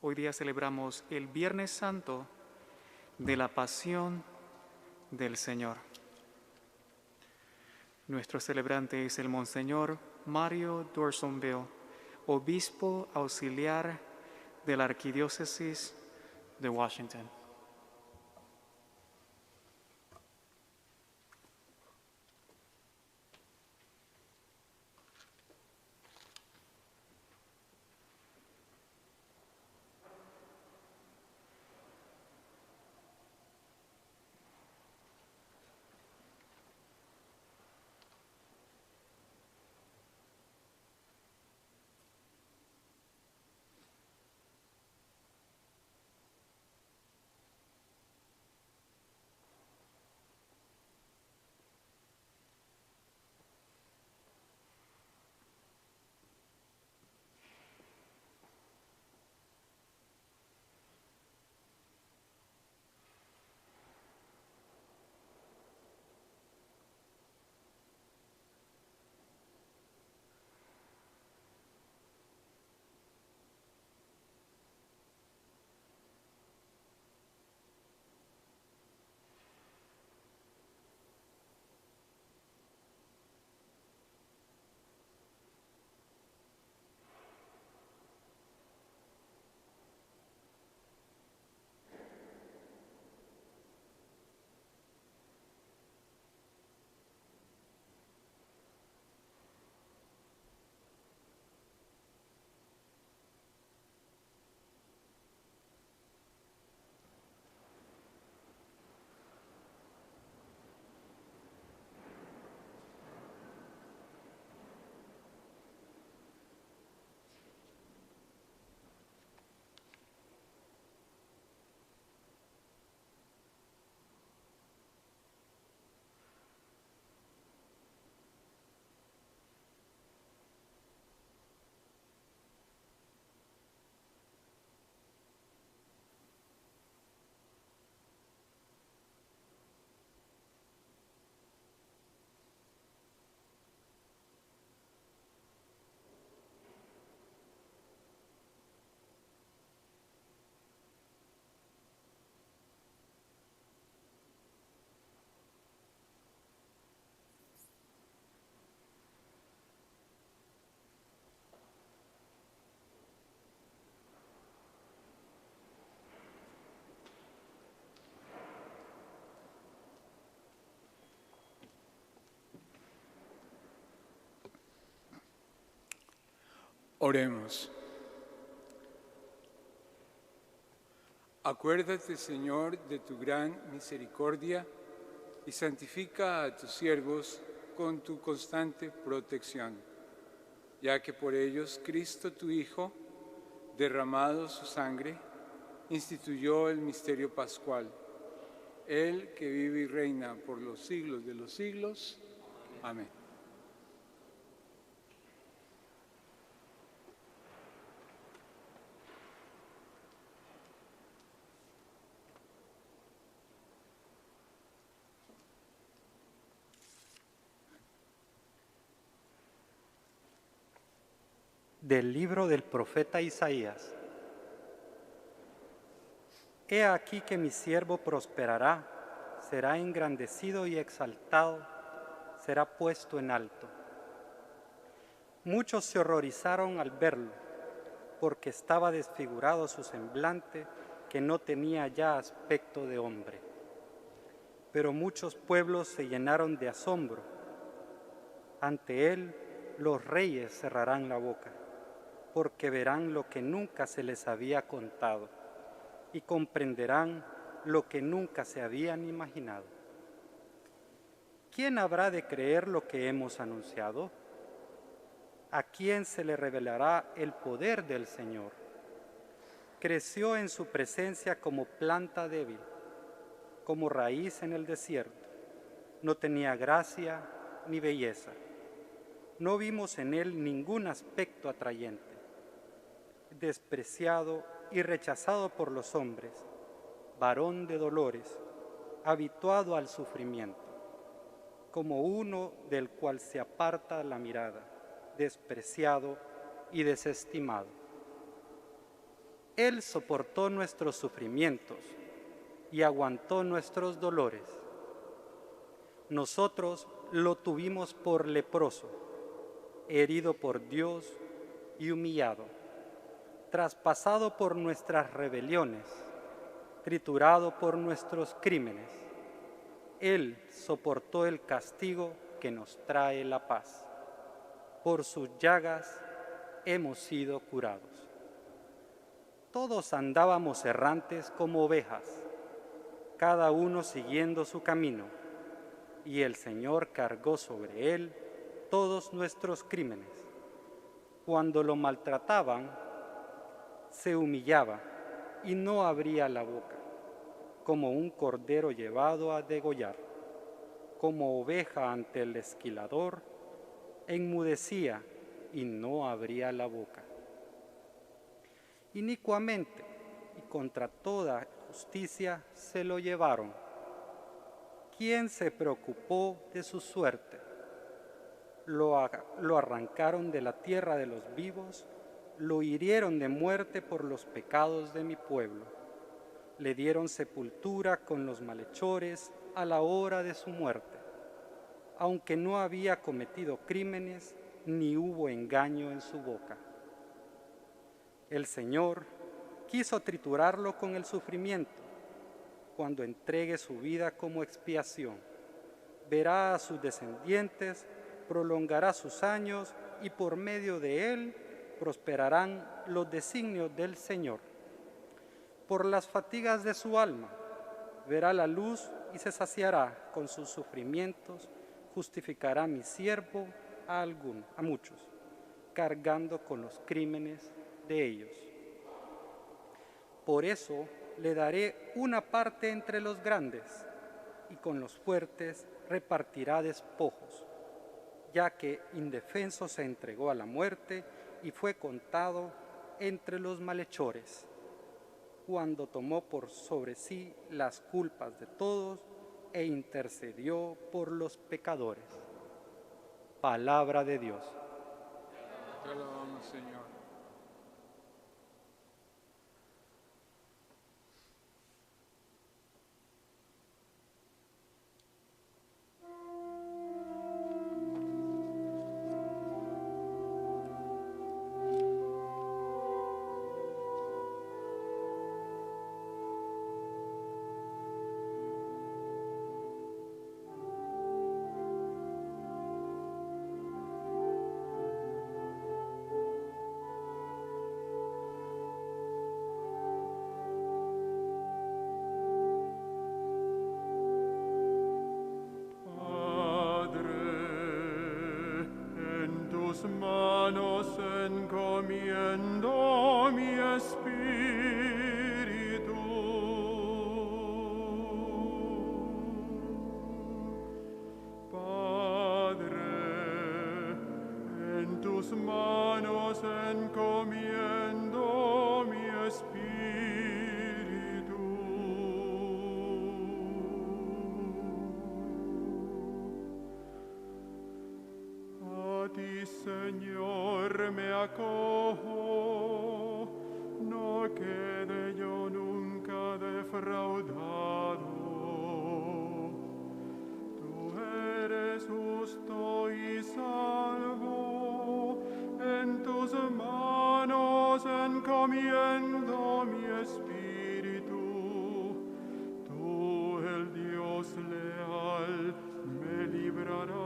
Hoy día celebramos el Viernes Santo de la Pasión del Señor. Nuestro celebrante es el Monseñor Mario Dorsonville, obispo auxiliar de la Arquidiócesis de Washington. Oremos. Acuérdate, Señor, de tu gran misericordia y santifica a tus siervos con tu constante protección, ya que por ellos Cristo, tu Hijo, derramado su sangre, instituyó el misterio pascual. Él que vive y reina por los siglos de los siglos. Amén. Del libro del profeta Isaías. He aquí que mi siervo prosperará, será engrandecido y exaltado, será puesto en alto. Muchos se horrorizaron al verlo, porque estaba desfigurado su semblante, que no tenía ya aspecto de hombre. Pero muchos pueblos se llenaron de asombro. Ante él los reyes cerrarán la boca, porque verán lo que nunca se les había contado y comprenderán lo que nunca se habían imaginado. ¿Quién habrá de creer lo que hemos anunciado? ¿A quién se le revelará el poder del Señor? Creció en su presencia como planta débil, como raíz en el desierto. No tenía gracia ni belleza. No vimos en él ningún aspecto atrayente. Despreciado y rechazado por los hombres, varón de dolores, habituado al sufrimiento, como uno del cual se aparta la mirada, despreciado y desestimado. Él soportó nuestros sufrimientos y aguantó nuestros dolores. Nosotros lo tuvimos por leproso, herido por Dios y humillado, traspasado por nuestras rebeliones, triturado por nuestros crímenes. Él soportó el castigo que nos trae la paz. Por sus llagas hemos sido curados. Todos andábamos errantes como ovejas, cada uno siguiendo su camino, y el Señor cargó sobre él todos nuestros crímenes. Cuando lo maltrataban, se humillaba y no abría la boca, como un cordero llevado a degollar, como oveja ante el esquilador, enmudecía y no abría la boca. Inicuamente y contra toda justicia se lo llevaron. ¿Quién se preocupó de su suerte? Lo arrancaron de la tierra de los vivos, lo hirieron de muerte por los pecados de mi pueblo. Le dieron sepultura con los malhechores a la hora de su muerte, aunque no había cometido crímenes ni hubo engaño en su boca. El Señor quiso triturarlo con el sufrimiento. Cuando entregue su vida como expiación, verá a sus descendientes, prolongará sus años y por medio de él prosperarán los designios del Señor. Por las fatigas de su alma verá la luz y se saciará con sus sufrimientos, justificará mi siervo a muchos, cargando con los crímenes de ellos. Por eso le daré una parte entre los grandes, y con los fuertes repartirá despojos, ya que indefenso se entregó a la muerte y fue contado entre los malhechores, cuando tomó por sobre sí las culpas de todos e intercedió por los pecadores. Palabra de Dios. Te alabamos, Señor. Manos encomiendo mi espíritu. Padre, en tus manos encomiendo mi espíritu. Señor, me acojo, no quede yo nunca defraudado. Tú eres justo y salvo, en tus manos encomiendo mi espíritu. Tú, el Dios leal, me librarás.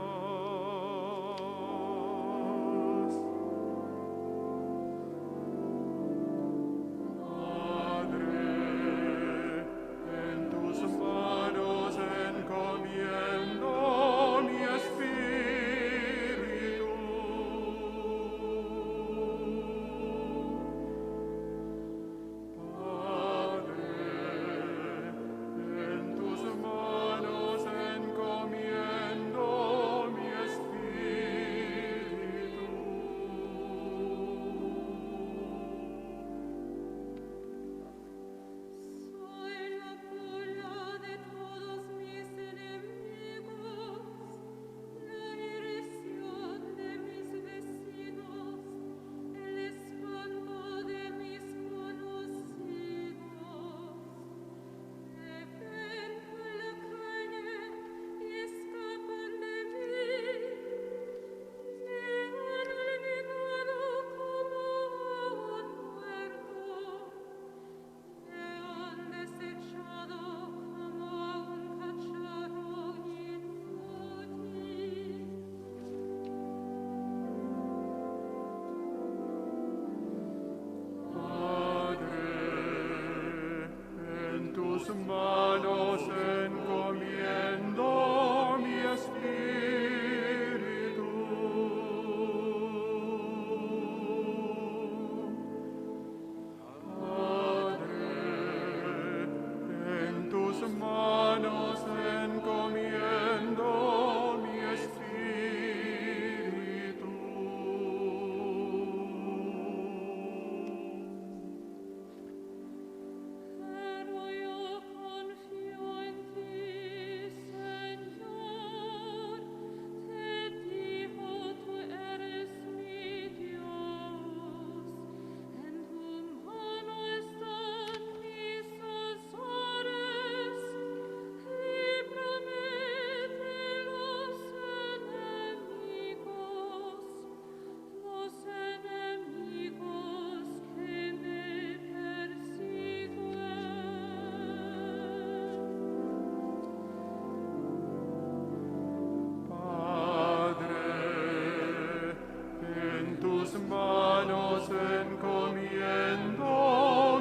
tus manos encomiendo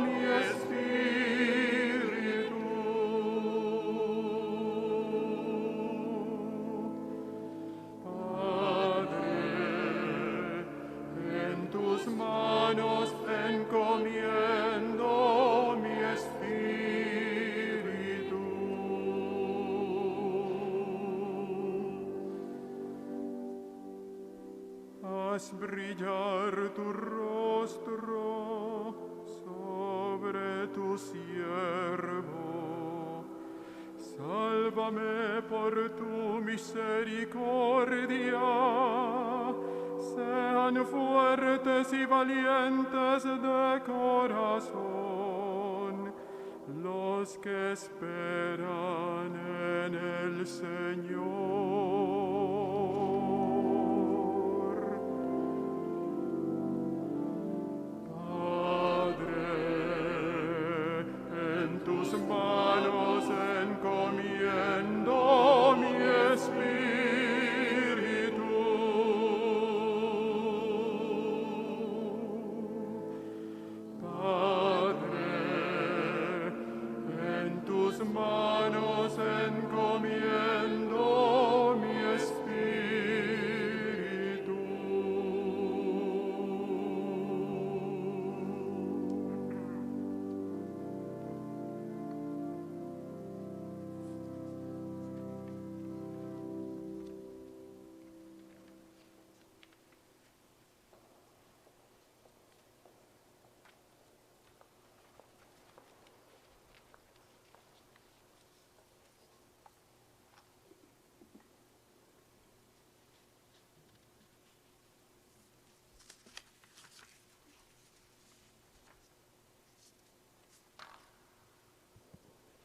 mi espíritu. Padre, en tus manos encomiendo mi espíritu. Haz brillar tu rostro sobre tu siervo. Sálvame por tu misericordia. Sean fuertes y valientes de corazón los que esperan en el Señor. Tus manos encomiendo mi espíritu. Padre, en tus manos encomiendo mi espíritu.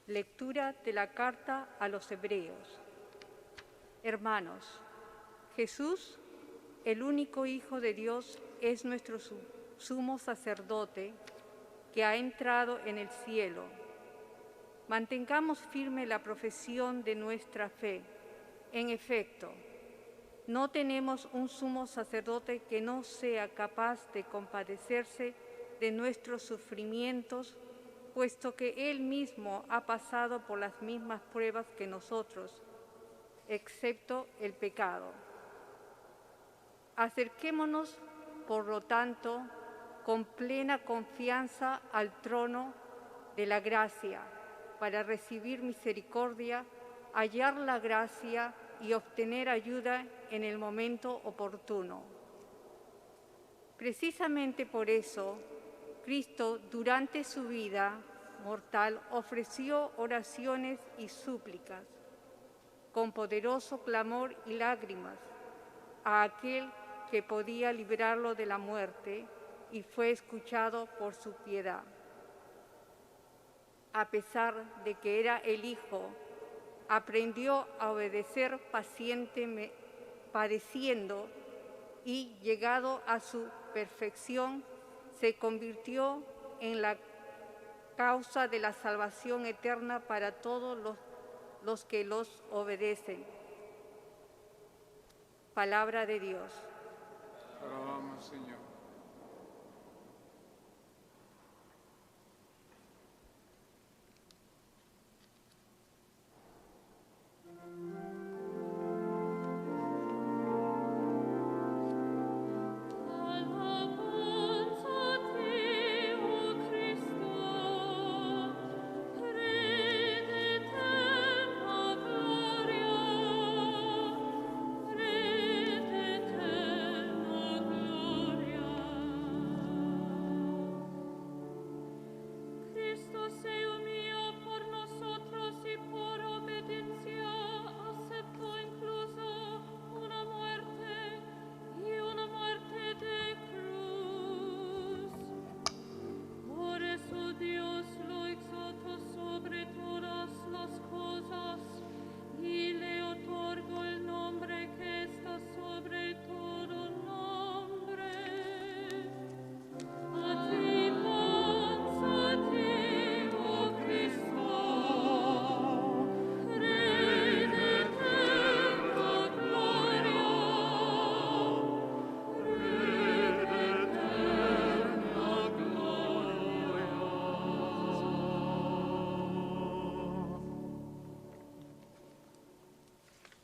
Lectura de la carta a los Hebreos. Hermanos, Jesús, el único Hijo de Dios, es nuestro sumo sacerdote que ha entrado en el cielo. Mantengamos firme la profesión de nuestra fe. En efecto, no tenemos un sumo sacerdote que no sea capaz de compadecerse de nuestros sufrimientos, puesto que Él mismo ha pasado por las mismas pruebas que nosotros, excepto el pecado. Acerquémonos, por lo tanto, con plena confianza al trono de la gracia, para recibir misericordia, hallar la gracia y obtener ayuda en el momento oportuno. Precisamente por eso, Cristo, durante su vida mortal, ofreció oraciones y súplicas, con poderoso clamor y lágrimas, a aquel que podía librarlo de la muerte, y fue escuchado por su piedad. A pesar de que era el Hijo, aprendió a obedecer pacientemente, padeciendo, y llegado a su perfección, se convirtió en la causa de la salvación eterna para todos los que los obedecen. Palabra de Dios. Alabamos, Señor. Gloria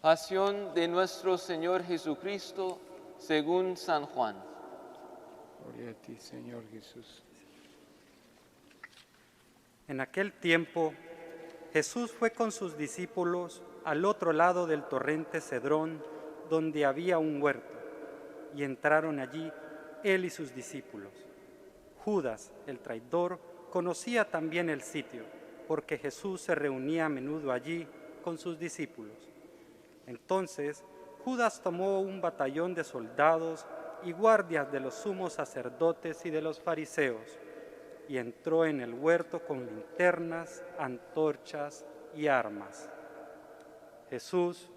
Pasión de nuestro Señor Jesucristo según San Juan. Gloria a ti, Señor Jesús. En aquel tiempo, Jesús fue con sus discípulos al otro lado del torrente Cedrón, donde había un huerto, y entraron allí él y sus discípulos. Judas, el traidor, conocía también el sitio, porque Jesús se reunía a menudo allí con sus discípulos. Entonces, Judas tomó un batallón de soldados y guardias de los sumos sacerdotes y de los fariseos, y entró en el huerto con linternas, antorchas y armas. Jesús,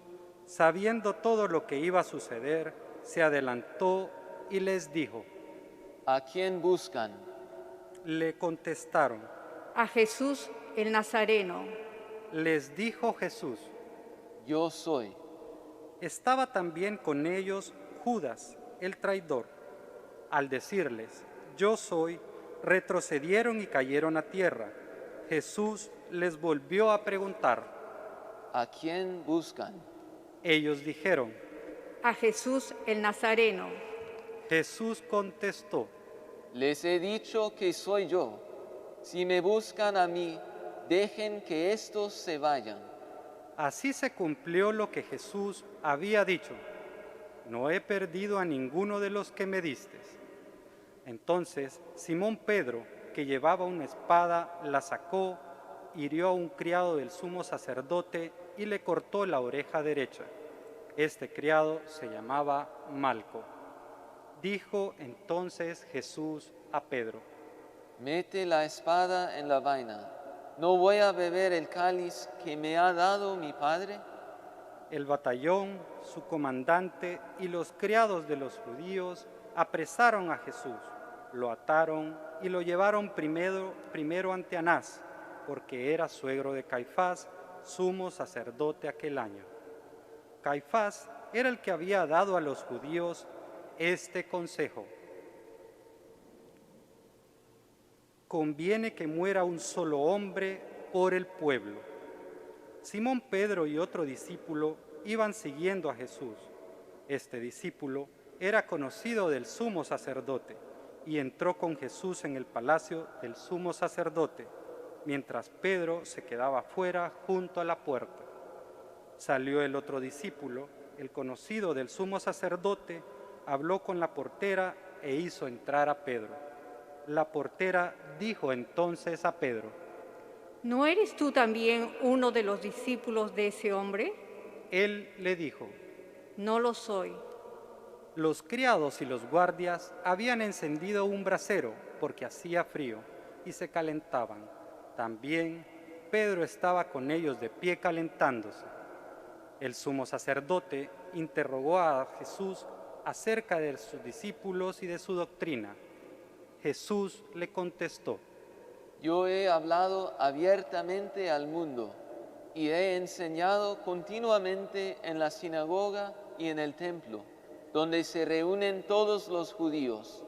sabiendo todo lo que iba a suceder, se adelantó y les dijo. ¿A quién buscan? Le contestaron. A Jesús el Nazareno. Les dijo Jesús. Yo soy. Estaba también con ellos Judas, el traidor. Al decirles, yo soy, retrocedieron y cayeron a tierra. Jesús les volvió a preguntar. ¿A quién buscan? Ellos dijeron. A Jesús el Nazareno. Jesús contestó. Les he dicho que soy yo. Si me buscan a mí, dejen que estos se vayan. Así se cumplió lo que Jesús había dicho. No he perdido a ninguno de los que me distes. Entonces Simón Pedro, que llevaba una espada, la sacó, hirió a un criado del sumo sacerdote y le cortó la oreja derecha. Este criado se llamaba Malco. Dijo entonces Jesús a Pedro. Mete la espada en la vaina. ¿No voy a beber el cáliz que me ha dado mi Padre? El batallón, su comandante y los criados de los judíos apresaron a Jesús, lo ataron y lo llevaron primero ante Anás, porque era suegro de Caifás, sumo sacerdote aquel año. Caifás era el que había dado a los judíos este consejo. Conviene que muera un solo hombre por el pueblo. Simón Pedro y otro discípulo iban siguiendo a Jesús. Este discípulo era conocido del sumo sacerdote y entró con Jesús en el palacio del sumo sacerdote, mientras Pedro se quedaba fuera junto a la puerta. Salió el otro discípulo, el conocido del sumo sacerdote, habló con la portera e hizo entrar a Pedro. La portera dijo entonces a Pedro. ¿No eres tú también uno de los discípulos de ese hombre? Él le dijo. No lo soy. Los criados y los guardias habían encendido un brasero porque hacía frío y se calentaban. También Pedro estaba con ellos de pie calentándose. El sumo sacerdote interrogó a Jesús acerca de sus discípulos y de su doctrina. Jesús le contestó. Yo he hablado abiertamente al mundo y he enseñado continuamente en la sinagoga y en el templo, donde se reúnen todos los judíos,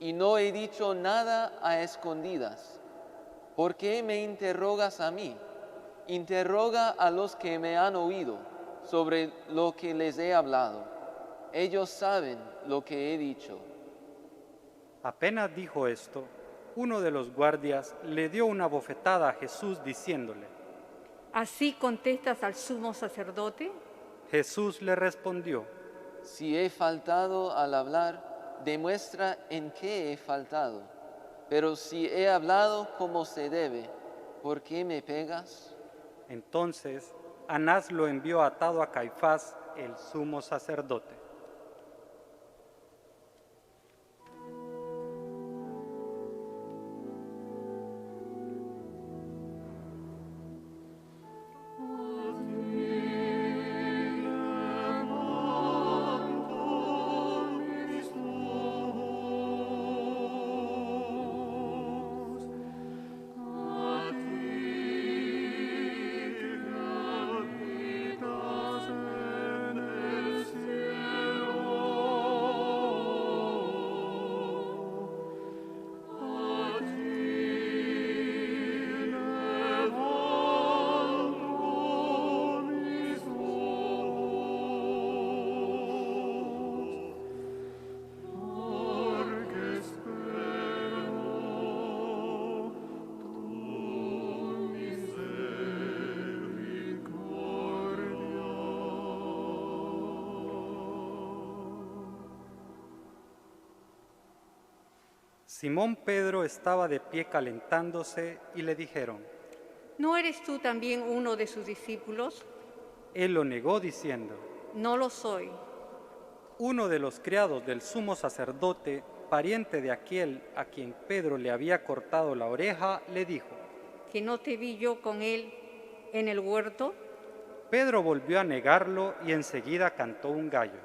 y no he dicho nada a escondidas. ¿Por qué me interrogas a mí? Interroga a los que me han oído sobre lo que les he hablado. Ellos saben lo que he dicho. Apenas dijo esto, uno de los guardias le dio una bofetada a Jesús diciéndole. ¿Así contestas al sumo sacerdote? Jesús le respondió. Si he faltado al hablar, demuestra en qué he faltado. Pero si he hablado como se debe, ¿por qué me pegas? Entonces Anás lo envió atado a Caifás, el sumo sacerdote. Habitas en el cielo. Simón Pedro estaba de pie calentándose y le dijeron. ¿No eres tú también uno de sus discípulos? Él lo negó diciendo. No lo soy. Uno de los criados del sumo sacerdote, pariente de aquel a quien Pedro le había cortado la oreja, le dijo. ¿Que no te vi yo con él en el huerto? Pedro volvió a negarlo y enseguida cantó un gallo.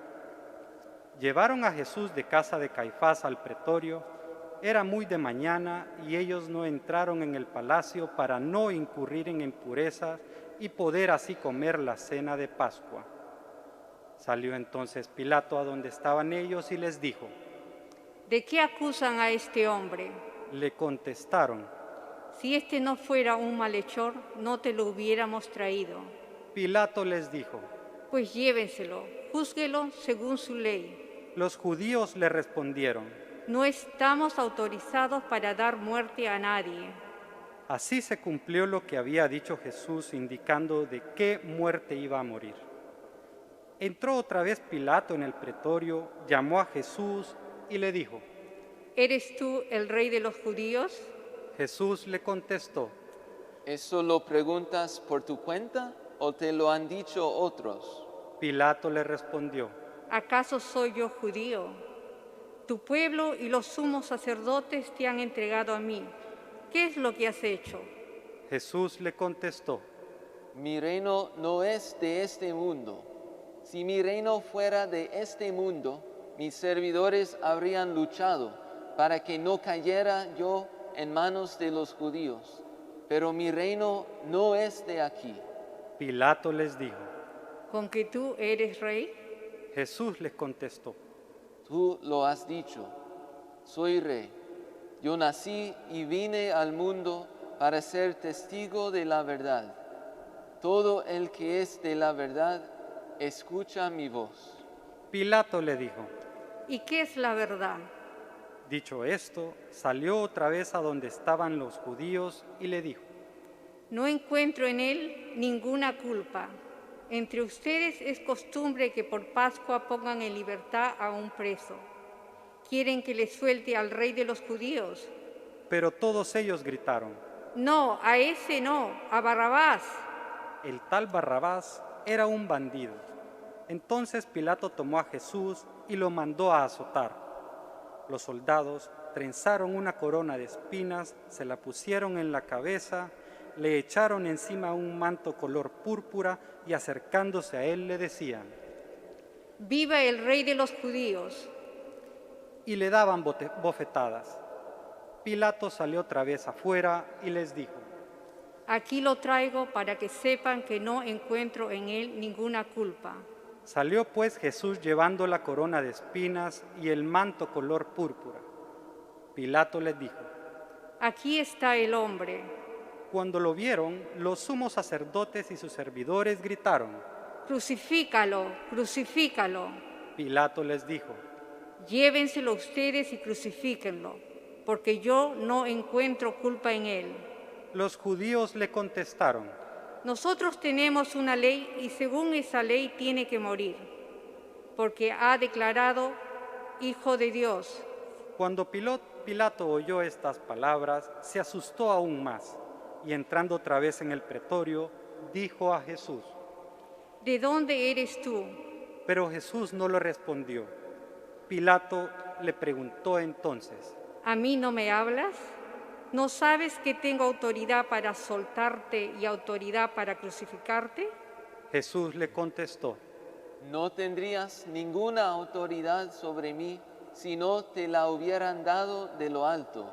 Llevaron a Jesús de casa de Caifás al pretorio. Era muy de mañana y ellos no entraron en el palacio para no incurrir en impurezas y poder así comer la cena de Pascua. Salió entonces Pilato a donde estaban ellos y les dijo. ¿De qué acusan a este hombre? Le contestaron. Si este no fuera un malhechor, no te lo hubiéramos traído. Pilato les dijo. Pues llévenselo, júzguelo según su ley. Los judíos le respondieron. No estamos autorizados para dar muerte a nadie. Así se cumplió lo que había dicho Jesús, indicando de qué muerte iba a morir. Entró otra vez Pilato en el pretorio, llamó a Jesús y le dijo. ¿Eres tú el rey de los judíos? Jesús le contestó. ¿Eso lo preguntas por tu cuenta o te lo han dicho otros? Pilato le respondió. ¿Acaso soy yo judío? Tu pueblo y los sumos sacerdotes te han entregado a mí. ¿Qué es lo que has hecho? Jesús le contestó. Mi reino no es de este mundo. Si mi reino fuera de este mundo, mis servidores habrían luchado para que no cayera yo en manos de los judíos. Pero mi reino no es de aquí. Pilato les dijo. ¿Con que tú eres rey? Jesús les contestó. Tú lo has dicho, soy rey. Yo nací y vine al mundo para ser testigo de la verdad. Todo el que es de la verdad, escucha mi voz. Pilato le dijo. ¿Y qué es la verdad? Dicho esto, salió otra vez a donde estaban los judíos y le dijo. No encuentro en él ninguna culpa. Entre ustedes es costumbre que por Pascua pongan en libertad a un preso. ¿Quieren que le suelte al rey de los judíos? Pero todos ellos gritaron. No, a ese no, a Barrabás. El tal Barrabás era un bandido. Entonces Pilato tomó a Jesús y lo mandó a azotar. Los soldados trenzaron una corona de espinas, se la pusieron en la cabeza, le echaron encima un manto color púrpura y acercándose a él le decían, ¡Viva el rey de los judíos! Y le daban bofetadas. Pilato salió otra vez afuera y les dijo, aquí lo traigo para que sepan que no encuentro en él ninguna culpa. Salió pues Jesús llevando la corona de espinas y el manto color púrpura. Pilato les dijo, aquí está el hombre. Cuando lo vieron, los sumos sacerdotes y sus servidores gritaron, crucifícalo, crucifícalo. Pilato les dijo, llévenselo ustedes y crucifíquenlo, porque yo no encuentro culpa en él. Los judíos le contestaron, nosotros tenemos una ley y según esa ley tiene que morir, porque ha declarado Hijo de Dios. Cuando Pilato oyó estas palabras, se asustó aún más y entrando otra vez en el pretorio, dijo a Jesús, ¿de dónde eres tú? Pero Jesús no lo respondió. Pilato le preguntó entonces, ¿a mí no me hablas? ¿No sabes que tengo autoridad para soltarte y autoridad para crucificarte? Jesús le contestó, no tendrías ninguna autoridad sobre mí si no te la hubieran dado de lo alto.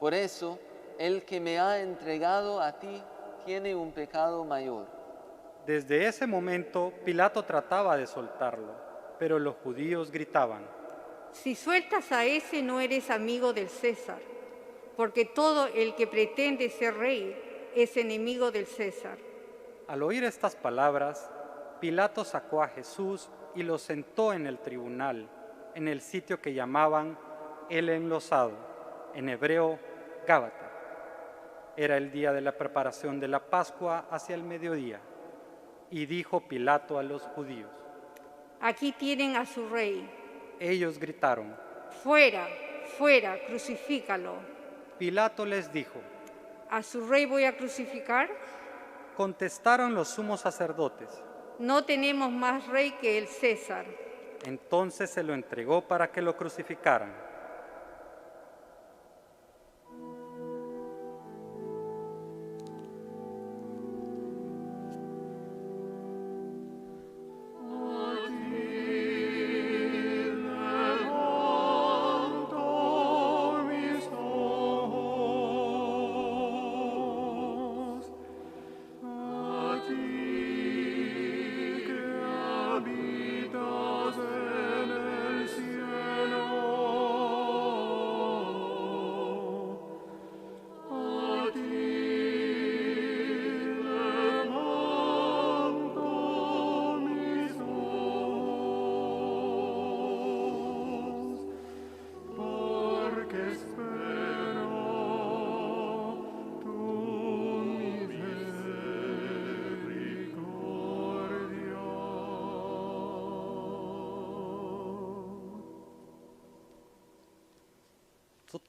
Por eso, el que me ha entregado a ti tiene un pecado mayor. Desde ese momento, Pilato trataba de soltarlo, pero los judíos gritaban, si sueltas a ese no eres amigo del César, porque todo el que pretende ser rey es enemigo del César. Al oír estas palabras, Pilato sacó a Jesús y lo sentó en el tribunal, en el sitio que llamaban el Enlosado, en hebreo, Gábata. Era el día de la preparación de la Pascua hacia el mediodía. Y dijo Pilato a los judíos, aquí tienen a su rey. Ellos gritaron, fuera, fuera, crucifícalo. Pilato les dijo. ¿A su rey voy a crucificar? Contestaron los sumos sacerdotes. No tenemos más rey que el César. Entonces se lo entregó para que lo crucificaran.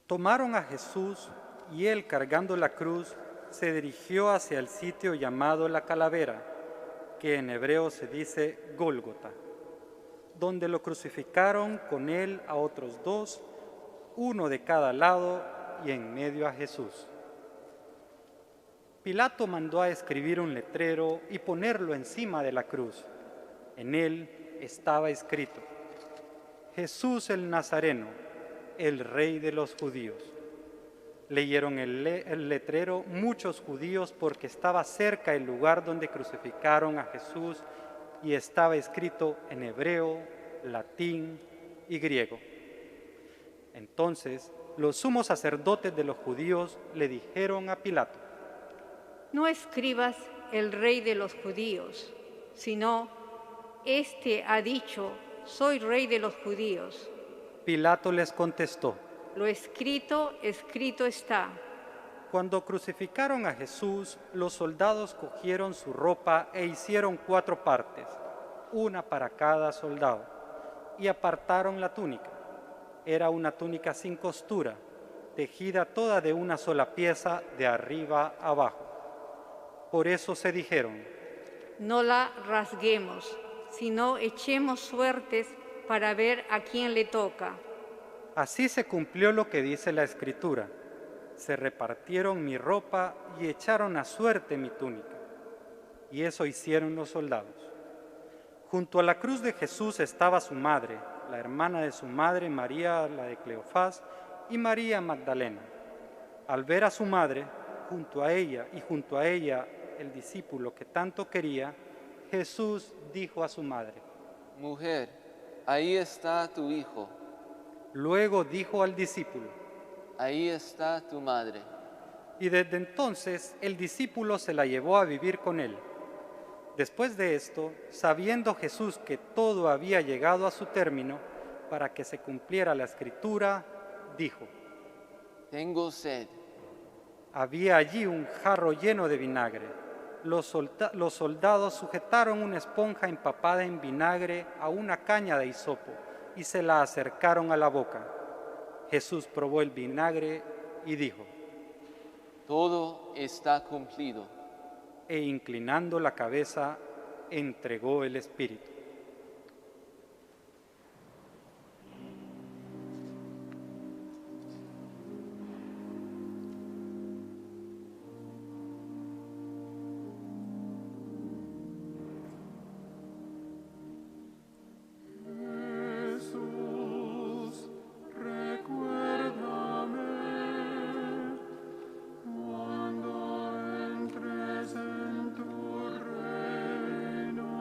Tomaron a Jesús y él, cargando la cruz, se dirigió hacia el sitio llamado la Calavera, que en hebreo se dice Gólgota, donde lo crucificaron con él a otros dos, uno de cada lado y en medio a Jesús. Pilato mandó a escribir un letrero y ponerlo encima de la cruz. En él estaba escrito: Jesús el Nazareno, el Rey de los judíos. Leyeron el letrero muchos judíos porque estaba cerca el lugar donde crucificaron a Jesús y estaba escrito en hebreo, latín y griego. Entonces los sumos sacerdotes de los judíos le dijeron a Pilato: No escribas el Rey de los judíos, sino, este ha dicho, soy Rey de los judíos. Pilato les contestó: Lo escrito, escrito está. Cuando crucificaron a Jesús, los soldados cogieron su ropa e hicieron 4 partes, una para cada soldado, y apartaron la túnica. Era una túnica sin costura, tejida toda de una sola pieza de arriba a abajo. Por eso se dijeron: No la rasguemos, sino echemos suertes para ver a quién le toca. Así se cumplió lo que dice la Escritura: se repartieron mi ropa y echaron a suerte mi túnica. Y eso hicieron los soldados. Junto a la cruz de Jesús estaba su madre, la hermana de su madre, María la de Cleofás, y María Magdalena. Al ver a su madre, junto a ella el discípulo que tanto quería, Jesús dijo a su madre: Mujer, ahí está tu hijo, Luego dijo al discípulo: ahí está tu madre. Y desde entonces el discípulo se la llevó a vivir con él. Después de esto, sabiendo Jesús que todo había llegado a su término, para que se cumpliera la Escritura, dijo: Tengo sed. Había allí un jarro lleno de vinagre. Los soldados sujetaron una esponja empapada en vinagre a una caña de hisopo y se la acercaron a la boca. Jesús probó el vinagre y dijo: Todo está cumplido. E inclinando la cabeza, entregó el espíritu. Jesús, recuérdame cuando entres en tu reino.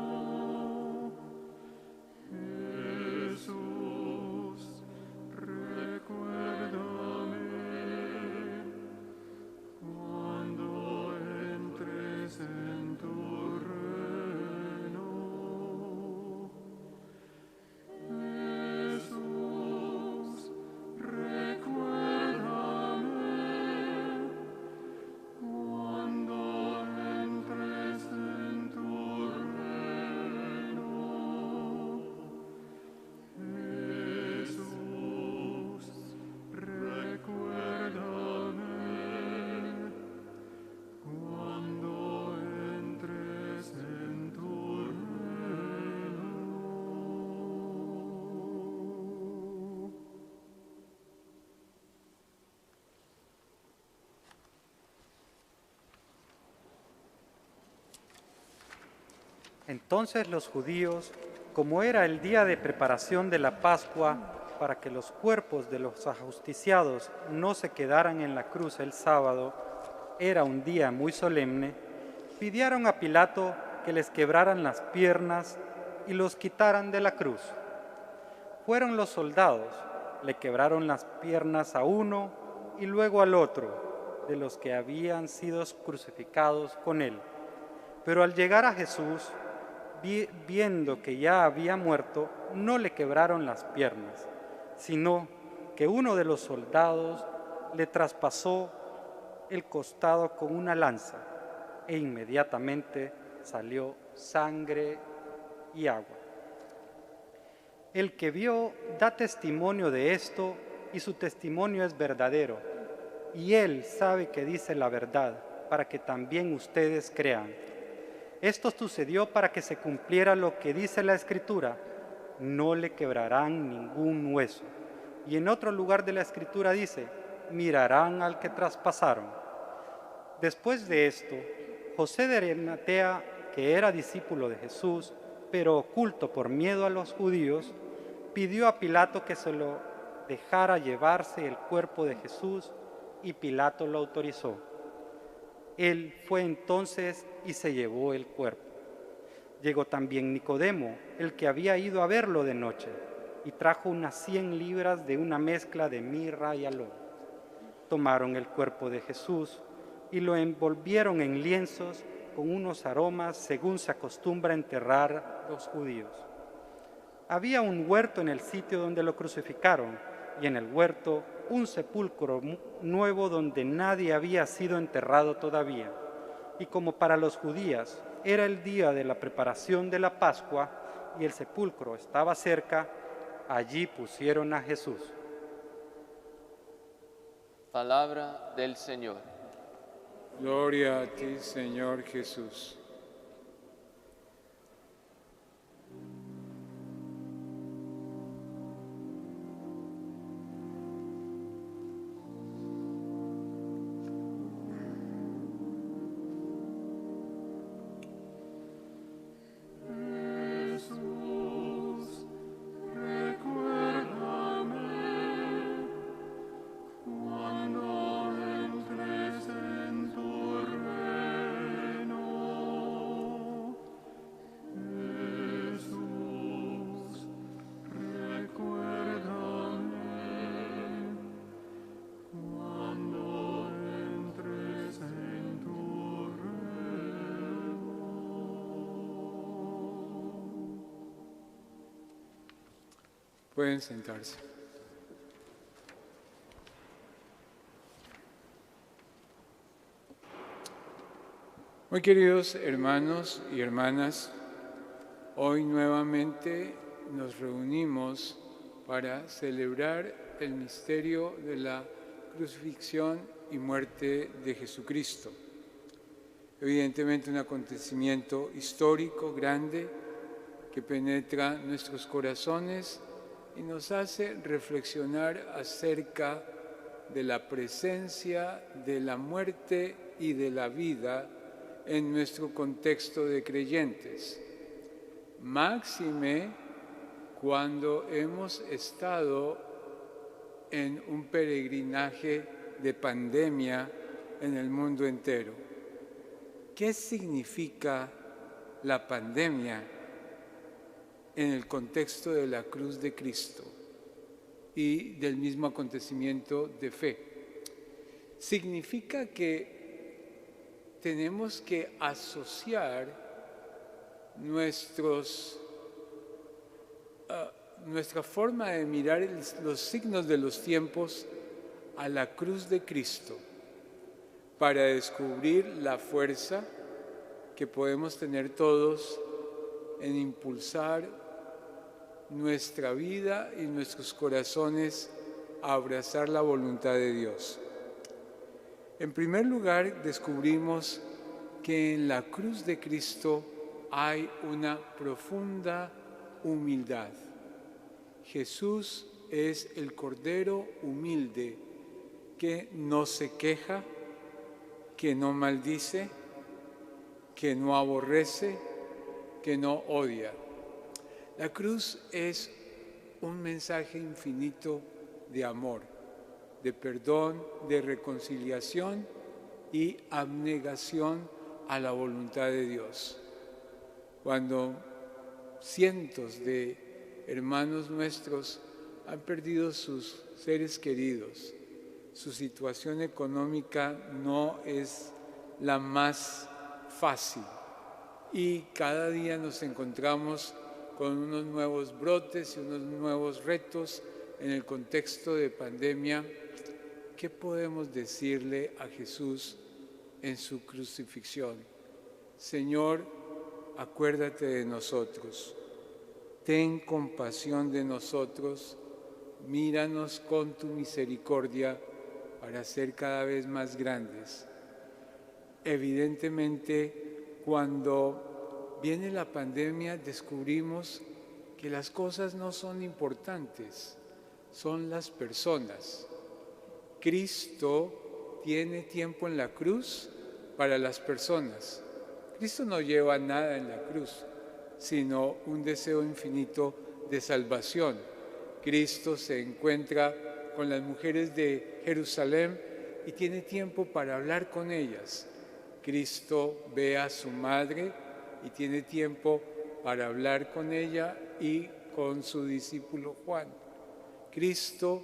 Entonces los judíos, como era el día de preparación de la Pascua, para que los cuerpos de los ajusticiados no se quedaran en la cruz el sábado, era un día muy solemne, pidieron a Pilato que les quebraran las piernas y los quitaran de la cruz. Fueron los soldados, le quebraron las piernas a uno y luego al otro, de los que habían sido crucificados con él. Pero al llegar a Jesús, viendo que ya había muerto, no le quebraron las piernas, sino que uno de los soldados le traspasó el costado con una lanza, e inmediatamente salió sangre y agua. El que vio da testimonio de esto, y su testimonio es verdadero, y él sabe que dice la verdad, para que también ustedes crean. Esto sucedió para que se cumpliera lo que dice la Escritura: no le quebrarán ningún hueso. Y en otro lugar de la Escritura dice: mirarán al que traspasaron. Después de esto, José de Arimatea, que era discípulo de Jesús, pero oculto por miedo a los judíos, pidió a Pilato que se lo dejara llevarse el cuerpo de Jesús, y Pilato lo autorizó. Él fue entonces y se llevó el cuerpo. Llegó también Nicodemo, el que había ido a verlo de noche, y trajo unas 100 libras de una mezcla de mirra y aloe. Tomaron el cuerpo de Jesús y lo envolvieron en lienzos con unos aromas, según se acostumbra enterrar los judíos. Había un huerto en el sitio donde lo crucificaron, y en el huerto un sepulcro nuevo donde nadie había sido enterrado todavía. Y como para los judíos era el día de la preparación de la Pascua y el sepulcro estaba cerca, allí pusieron a Jesús. Palabra del Señor. Gloria a ti, Señor Jesús. Pueden sentarse. Muy queridos hermanos y hermanas, hoy nuevamente nos reunimos para celebrar el misterio de la crucifixión y muerte de Jesucristo. Evidentemente un acontecimiento histórico grande que penetra nuestros corazones y nos hace reflexionar acerca de la presencia de la muerte y de la vida en nuestro contexto de creyentes. Máxime cuando hemos estado en un peregrinaje de pandemia en el mundo entero. ¿Qué significa la pandemia en el contexto de la cruz de Cristo y del mismo acontecimiento de fe? Significa que tenemos que asociar nuestra forma de mirar los signos de los tiempos a la cruz de Cristo para descubrir la fuerza que podemos tener todos en impulsar nuestra vida y nuestros corazones a abrazar la voluntad de Dios. En primer lugar, descubrimos que en la cruz de Cristo hay una profunda humildad. Jesús es el Cordero humilde que no se queja, que no maldice, que no aborrece, que no odia. La cruz es un mensaje infinito de amor, de perdón, de reconciliación y abnegación a la voluntad de Dios. Cuando cientos de hermanos nuestros han perdido sus seres queridos, su situación económica no es la más fácil y cada día nos encontramos con unos nuevos brotes y unos nuevos retos en el contexto de pandemia. ¿Qué podemos decirle a Jesús en su crucifixión? Señor, acuérdate de nosotros, ten compasión de nosotros, míranos con tu misericordia para ser cada vez más grandes. Evidentemente, cuando viene la pandemia, descubrimos que las cosas no son importantes, son las personas. Cristo tiene tiempo en la cruz para las personas. Cristo no lleva nada en la cruz, sino un deseo infinito de salvación. Cristo se encuentra con las mujeres de Jerusalén y tiene tiempo para hablar con ellas. Cristo ve a su madre y tiene tiempo para hablar con ella y con su discípulo Juan. Cristo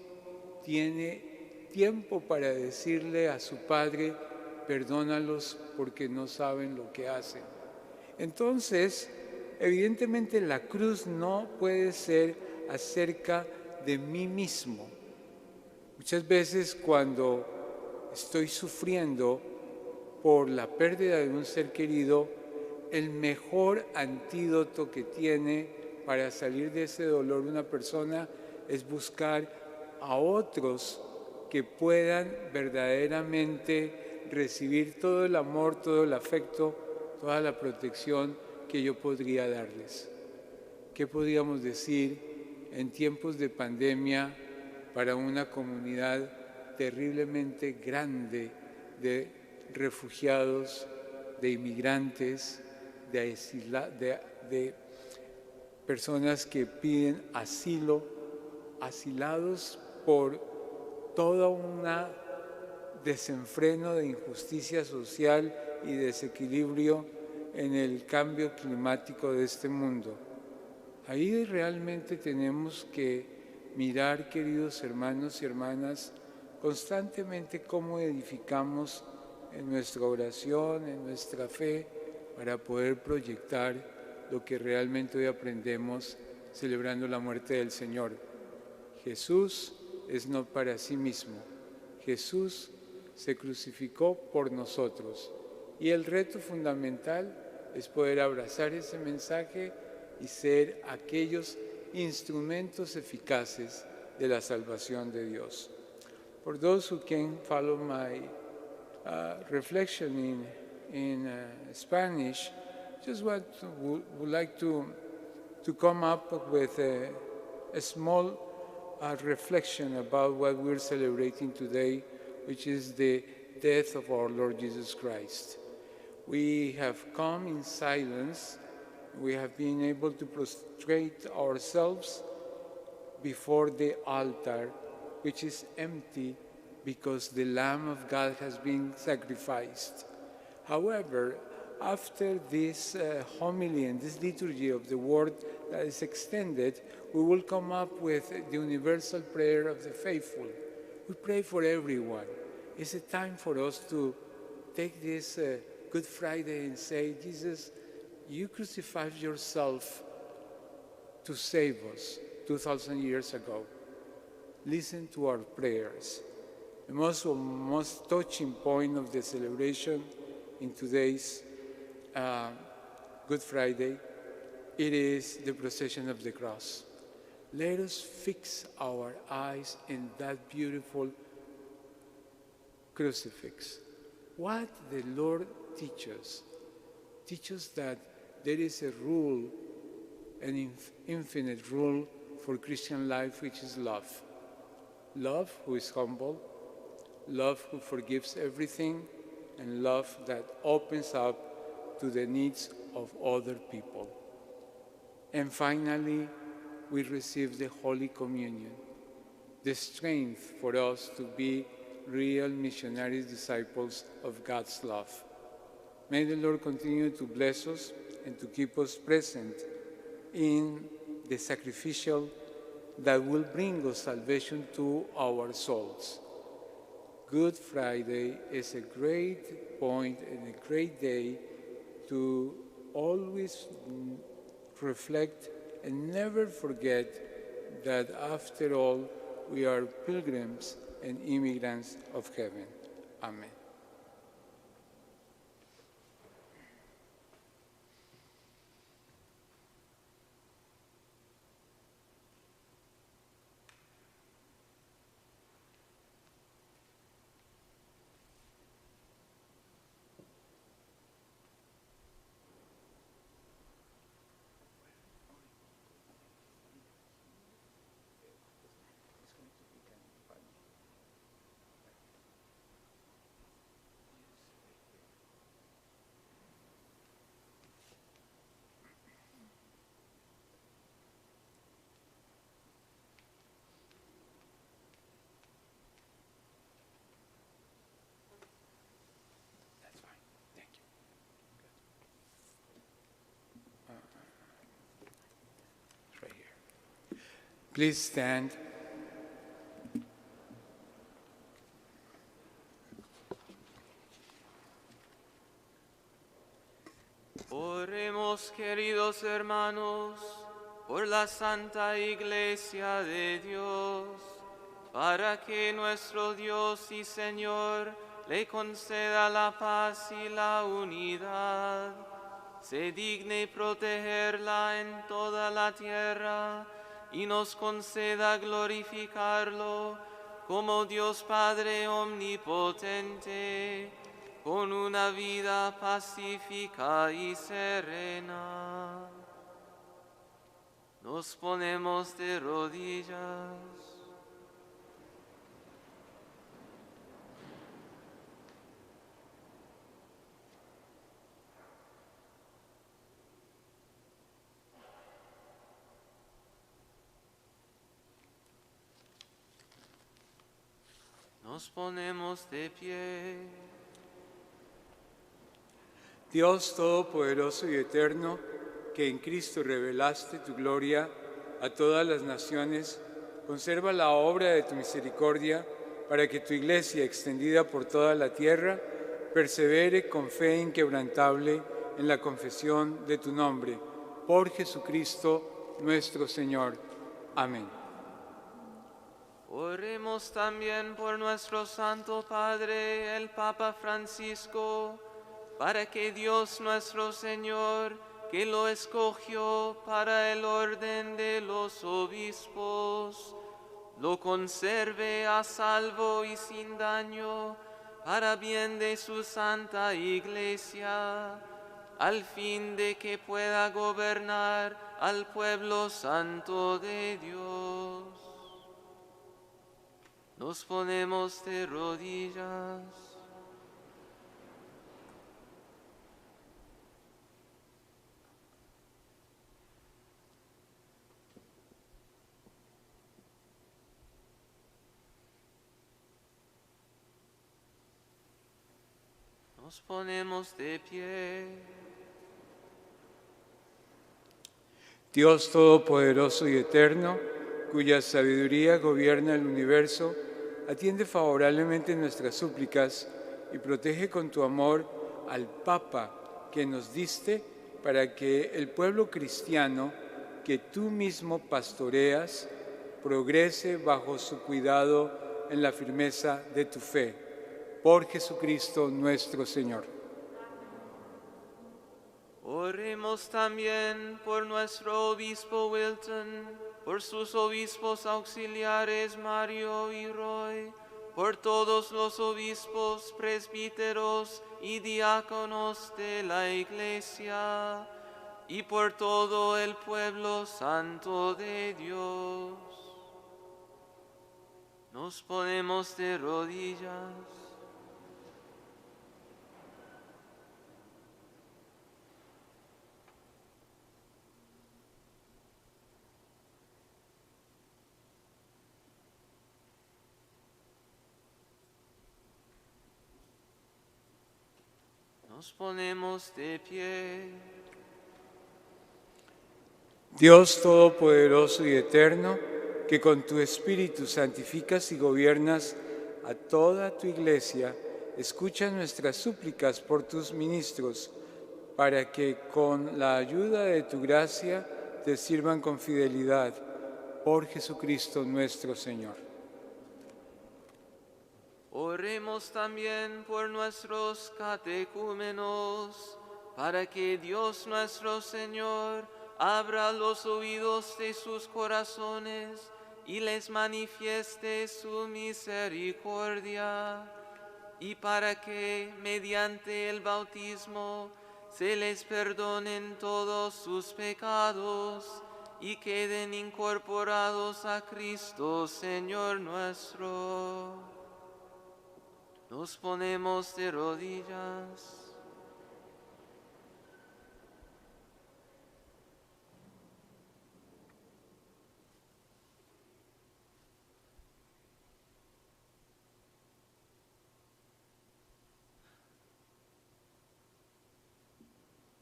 tiene tiempo para decirle a su Padre, perdónalos porque no saben lo que hacen. Entonces, evidentemente la cruz no puede ser acerca de mí mismo. Muchas veces cuando estoy sufriendo por la pérdida de un ser querido, el mejor antídoto que tiene para salir de ese dolor una persona es buscar a otros que puedan verdaderamente recibir todo el amor, todo el afecto, toda la protección que yo podría darles. ¿Qué podríamos decir en tiempos de pandemia para una comunidad terriblemente grande de refugiados, de inmigrantes, de personas que piden asilo, asilados por todo un desenfreno de injusticia social y desequilibrio en el cambio climático de este mundo? Ahí realmente tenemos que mirar, queridos hermanos y hermanas, constantemente cómo edificamos en nuestra oración, en nuestra fe, para poder proyectar lo que realmente hoy aprendemos celebrando la muerte del Señor. Jesús es no para sí mismo. Jesús se crucificó por nosotros. Y el reto fundamental es poder abrazar ese mensaje y ser aquellos instrumentos eficaces de la salvación de Dios. For those who can follow my reflection in Spanish, just would like to come up with a small reflection about what we're celebrating today, which is the death of our Lord Jesus Christ. We have come in silence. We have been able to prostrate ourselves before the altar, which is empty because the Lamb of God has been sacrificed. However, after this homily and this liturgy of the word that is extended, we will come up with the universal prayer of the faithful. We pray for everyone. It's a time for us to take this Good Friday and say, Jesus, you crucified yourself to save us 2,000 years ago. Listen to our prayers. The most touching point of the celebration in today's Good Friday, it is the procession of the cross. Let us fix our eyes in that beautiful crucifix. What the Lord teaches that there is a rule, an infinite rule for Christian life, which is love. Love who is humble, love who forgives everything, and love that opens up to the needs of other people. And finally, we receive the Holy Communion, the strength for us to be real missionary disciples of God's love. May the Lord continue to bless us and to keep us present in the sacrificial that will bring us salvation to our souls. Good Friday is a great point and a great day to always reflect and never forget that after all, we are pilgrims and immigrants of heaven. Amen. Please stand. Oremos, queridos hermanos, por la Santa Iglesia de Dios, para que nuestro Dios y Señor le conceda la paz y la unidad, se digne protegerla en toda la tierra y nos conceda glorificarlo como Dios Padre omnipotente, con una vida pacífica y serena. Nos ponemos de rodillas. Nos ponemos de pie. Dios Todopoderoso y Eterno, que en Cristo revelaste tu gloria a todas las naciones, conserva la obra de tu misericordia para que tu Iglesia, extendida por toda la tierra, persevere con fe inquebrantable en la confesión de tu nombre. Por Jesucristo nuestro Señor. Amén. Oremos también por nuestro Santo Padre, el Papa Francisco, para que Dios nuestro Señor, que lo escogió para el orden de los obispos, lo conserve a salvo y sin daño, para bien de su Santa Iglesia, al fin de que pueda gobernar al pueblo santo de Dios. Nos ponemos de rodillas. Nos ponemos de pie. Dios Todopoderoso y Eterno, cuya sabiduría gobierna el universo, atiende favorablemente nuestras súplicas y protege con tu amor al Papa que nos diste para que el pueblo cristiano que tú mismo pastoreas progrese bajo su cuidado en la firmeza de tu fe. Por Jesucristo nuestro Señor. Oremos también por nuestro obispo Wilton, por sus obispos auxiliares Mario y Roy, por todos los obispos, presbíteros y diáconos de la Iglesia, y por todo el pueblo santo de Dios. Nos ponemos de rodillas. Nos ponemos de pie. Dios Todopoderoso y Eterno, que con tu Espíritu santificas y gobiernas a toda tu Iglesia, escucha nuestras súplicas por tus ministros, para que con la ayuda de tu gracia te sirvan con fidelidad. Por Jesucristo nuestro Señor. Oremos también por nuestros catecúmenos, para que Dios nuestro Señor abra los oídos de sus corazones y les manifieste su misericordia, y para que mediante el bautismo se les perdonen todos sus pecados y queden incorporados a Cristo, Señor nuestro. Nos ponemos de rodillas.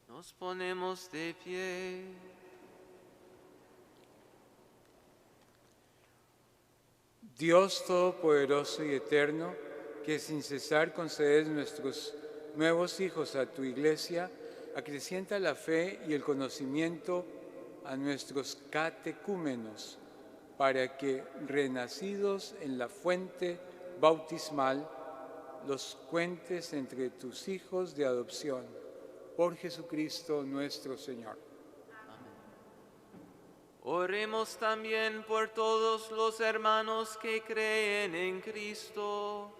Nos ponemos de pie. Dios Todopoderoso y Eterno, que sin cesar concedes nuestros nuevos hijos a tu Iglesia, acrecienta la fe y el conocimiento a nuestros catecúmenos, para que, renacidos en la fuente bautismal, los cuentes entre tus hijos de adopción. Por Jesucristo nuestro Señor. Oremos también por todos los hermanos que creen en Cristo,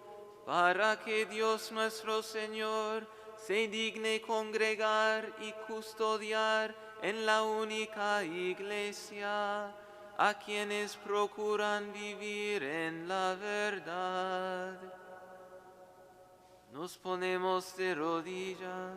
para que Dios nuestro Señor se digne congregar y custodiar en la única Iglesia a quienes procuran vivir en la verdad. Nos ponemos de rodillas.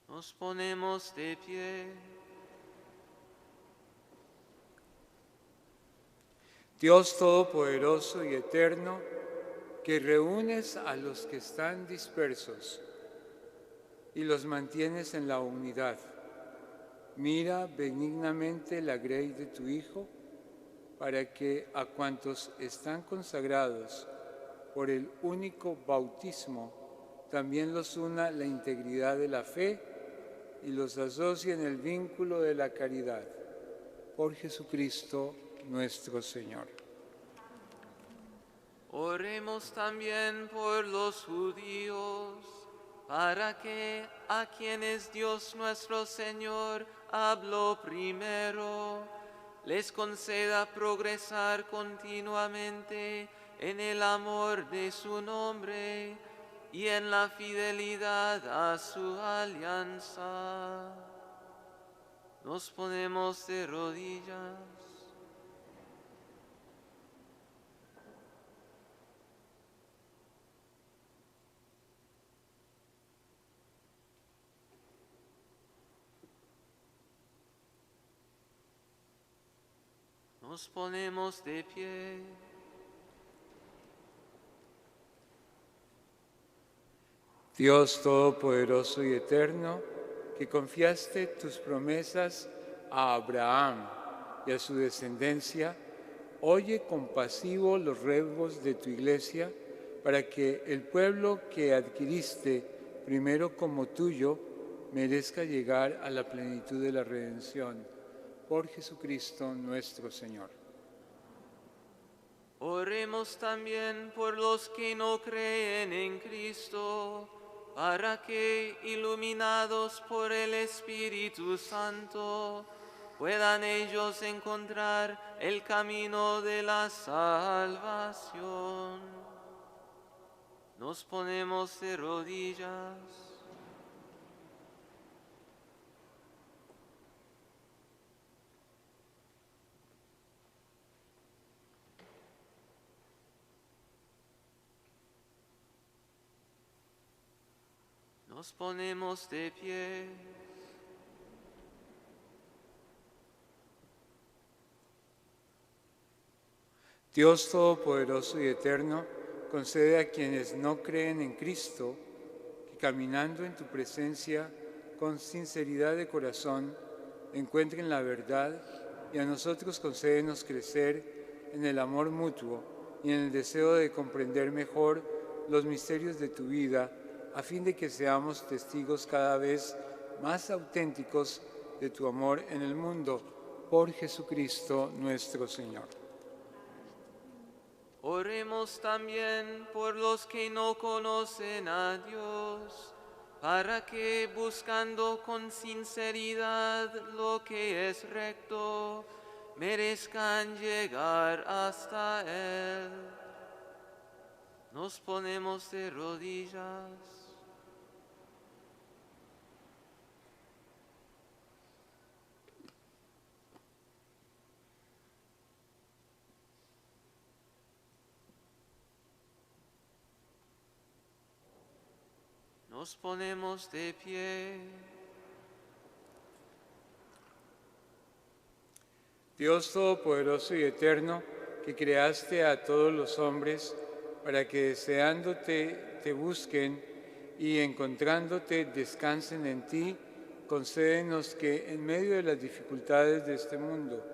Nos ponemos de pie. Dios Todopoderoso y Eterno, que reúnes a los que están dispersos y los mantienes en la unidad, mira benignamente la grey de tu Hijo, para que a cuantos están consagrados por el único bautismo, también los una la integridad de la fe y los asocia en el vínculo de la caridad. Por Jesucristo nuestro Señor. Oremos también por los judíos, para que a quienes Dios nuestro Señor habló primero, les conceda progresar continuamente en el amor de su nombre y en la fidelidad a su alianza. Nos ponemos de rodillas. Nos ponemos de pie. Dios Todopoderoso y Eterno, que confiaste tus promesas a Abraham y a su descendencia, oye compasivo los ruegos de tu Iglesia, para que el pueblo que adquiriste primero como tuyo merezca llegar a la plenitud de la redención. Por Jesucristo nuestro Señor. Oremos también por los que no creen en Cristo, para que, iluminados por el Espíritu Santo, puedan ellos encontrar el camino de la salvación. Nos ponemos de rodillas. Nos ponemos de pie. Dios Todopoderoso y Eterno, concede a quienes no creen en Cristo que caminando en tu presencia con sinceridad de corazón encuentren la verdad, y a nosotros concédenos crecer en el amor mutuo y en el deseo de comprender mejor los misterios de tu vida, a fin de que seamos testigos cada vez más auténticos de tu amor en el mundo, por Jesucristo nuestro Señor. Oremos también por los que no conocen a Dios, para que, buscando con sinceridad lo que es recto, merezcan llegar hasta Él. Nos ponemos de rodillas. Nos ponemos de pie. Dios Todopoderoso y Eterno, que creaste a todos los hombres para que deseándote te busquen y encontrándote descansen en ti, concédenos que en medio de las dificultades de este mundo,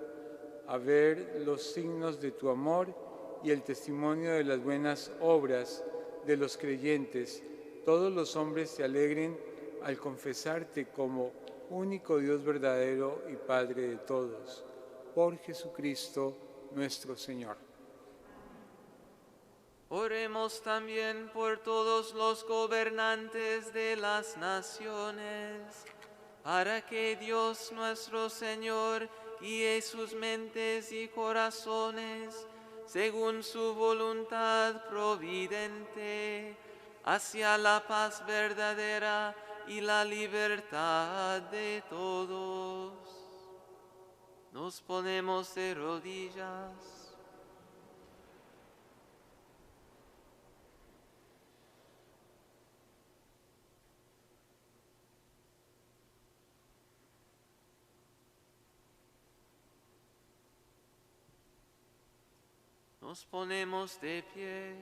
a ver los signos de tu amor y el testimonio de las buenas obras de los creyentes, todos los hombres se alegren al confesarte como único Dios verdadero y Padre de todos, por Jesucristo nuestro Señor. Oremos también por todos los gobernantes de las naciones, para que Dios nuestro Señor guíe sus mentes y corazones según su voluntad providente, hacia la paz verdadera y la libertad de todos. Nos ponemos de rodillas. Nos ponemos de pie.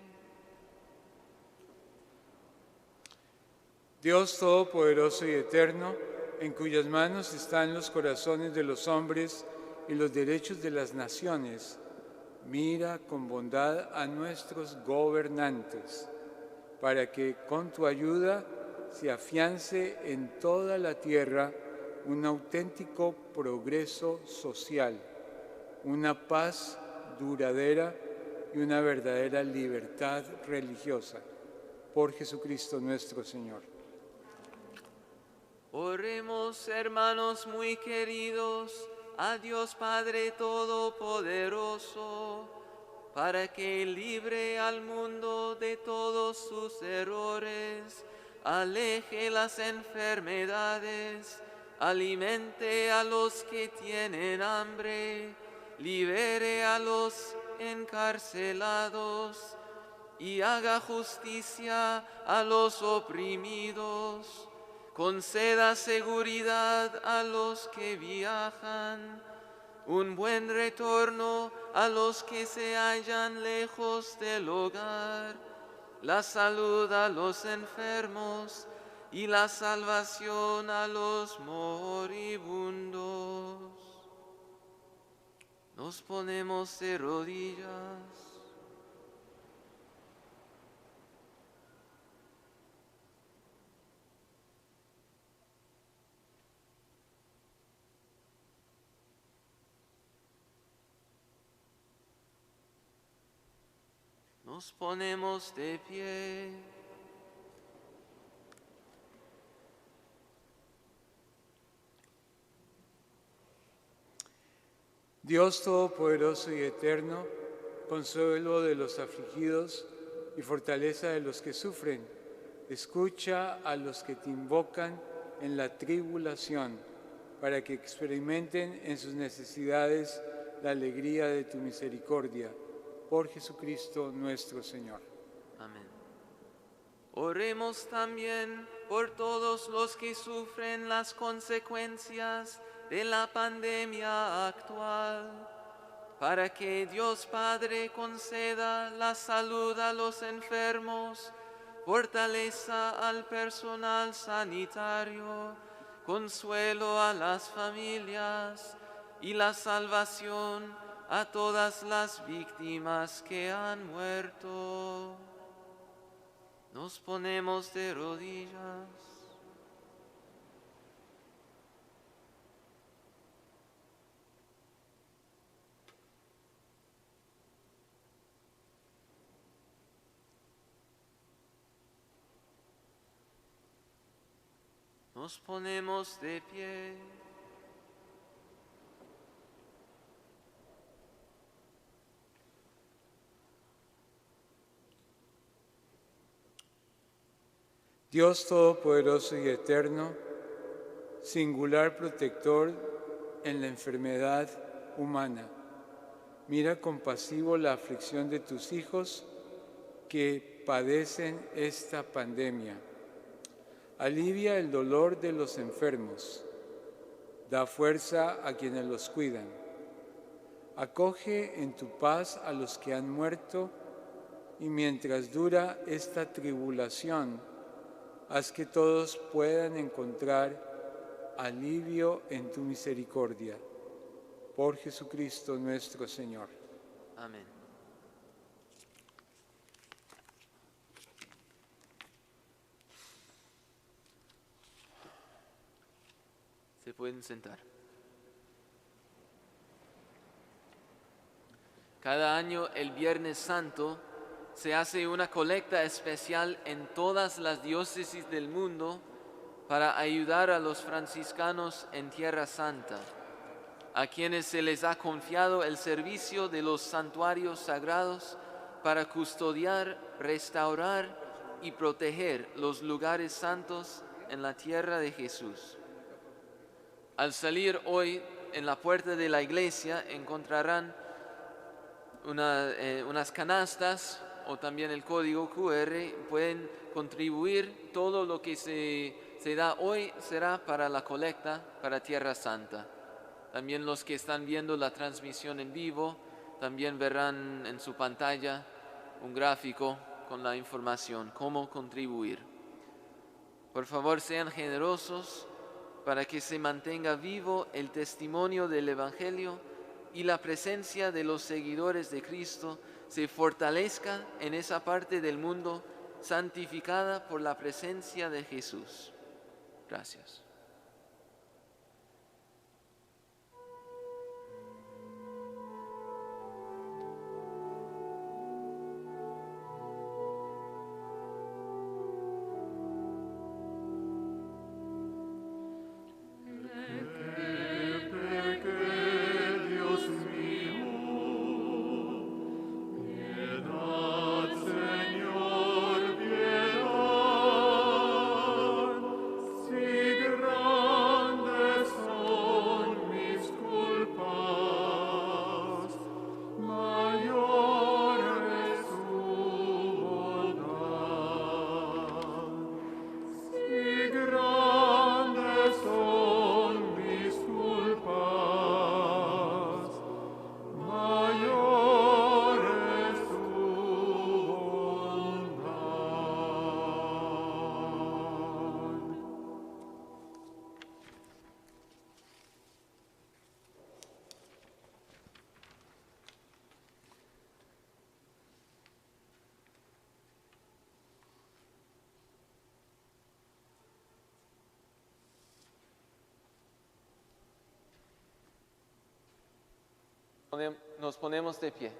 Dios Todopoderoso y Eterno, en cuyas manos están los corazones de los hombres y los derechos de las naciones, mira con bondad a nuestros gobernantes, para que con tu ayuda se afiance en toda la tierra un auténtico progreso social, una paz duradera y una verdadera libertad religiosa. Por Jesucristo nuestro Señor. Oremos, hermanos muy queridos, a Dios Padre Todopoderoso, para que libre al mundo de todos sus errores, aleje las enfermedades, alimente a los que tienen hambre, libere a los encarcelados y haga justicia a los oprimidos. Conceda seguridad a los que viajan, un buen retorno a los que se hallan lejos del hogar, la salud a los enfermos y la salvación a los moribundos. Nos ponemos de rodillas. Nos ponemos de pie. Dios Todopoderoso y Eterno, consuelo de los afligidos y fortaleza de los que sufren, escucha a los que te invocan en la tribulación, para que experimenten en sus necesidades la alegría de tu misericordia. Por Jesucristo nuestro Señor. Amén. Oremos también por todos los que sufren las consecuencias de la pandemia actual, para que Dios Padre conceda la salud a los enfermos, fortaleza al personal sanitario, consuelo a las familias y la salvación a todas las víctimas que han muerto. Nos ponemos de rodillas. Nos ponemos de pie. Dios Todopoderoso y Eterno, singular protector en la enfermedad humana, mira compasivo la aflicción de tus hijos que padecen esta pandemia. Alivia el dolor de los enfermos, da fuerza a quienes los cuidan. Acoge en tu paz a los que han muerto y mientras dura esta tribulación, haz que todos puedan encontrar alivio en tu misericordia. Por Jesucristo nuestro Señor. Amén. Se pueden sentar. Cada año, el Viernes Santo, se hace una colecta especial en todas las diócesis del mundo para ayudar a los franciscanos en Tierra Santa, a quienes se les ha confiado el servicio de los santuarios sagrados para custodiar, restaurar y proteger los lugares santos en la tierra de Jesús. Al salir hoy en la puerta de la iglesia encontrarán unas canastas o también el código QR. Pueden contribuir. Todo lo que se da hoy será para la colecta para Tierra Santa. También los que están viendo la transmisión en vivo también verán en su pantalla un gráfico con la información, cómo contribuir. Por favor, sean generosos para que se mantenga vivo el testimonio del Evangelio y la presencia de los seguidores de Cristo se fortalezca en esa parte del mundo santificada por la presencia de Jesús. Gracias. Nos ponemos de pie.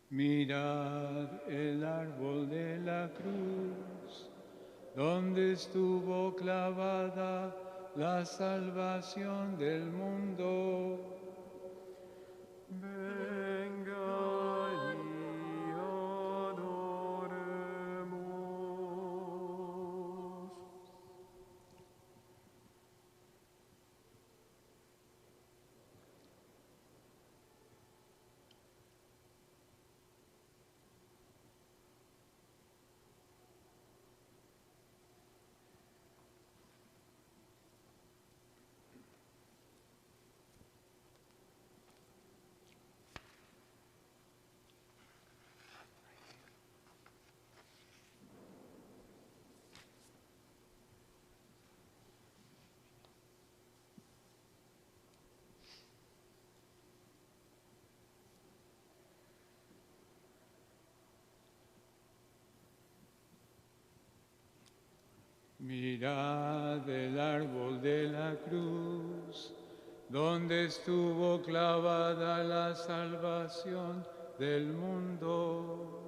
Mirad el árbol de la cruz, donde estuvo clavada la salvación del mundo. Venga y adoremos. Mirad el árbol de la cruz, donde estuvo clavada la salvación del mundo.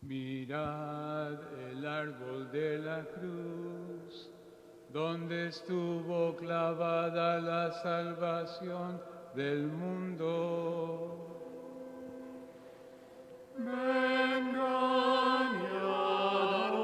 Mirad el árbol de la cruz, donde estuvo clavada la salvación del mundo. Vengan y adoremos.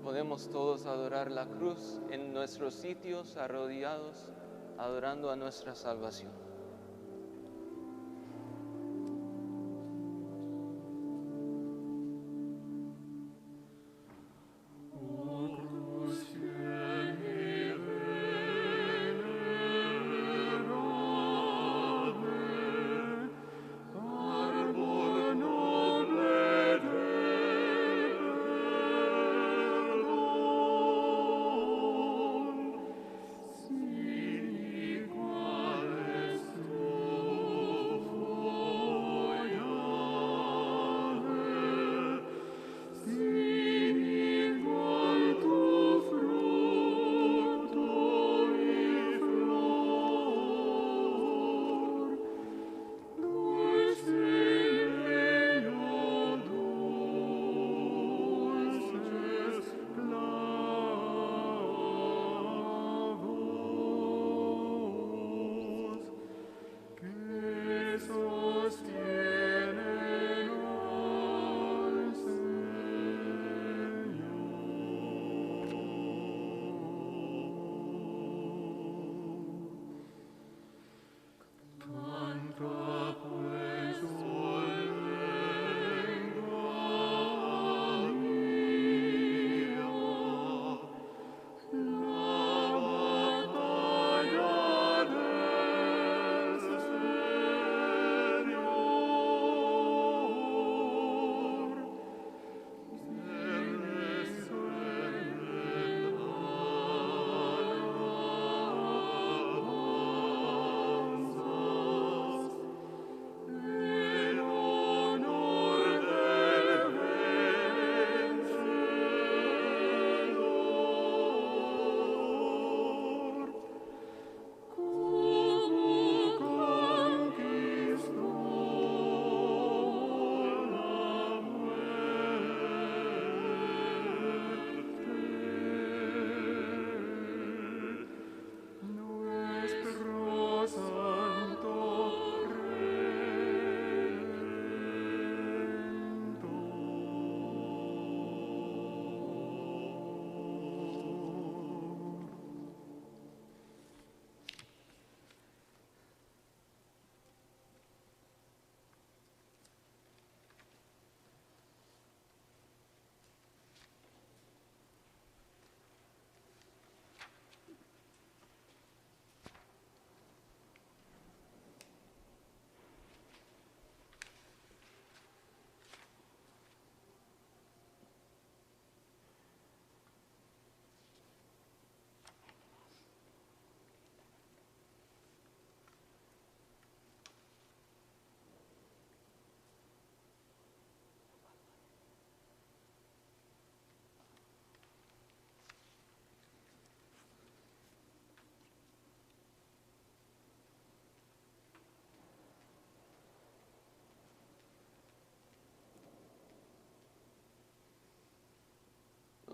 Podemos todos adorar la cruz en nuestros sitios, arrodillados, adorando a nuestra salvación. Sin iguales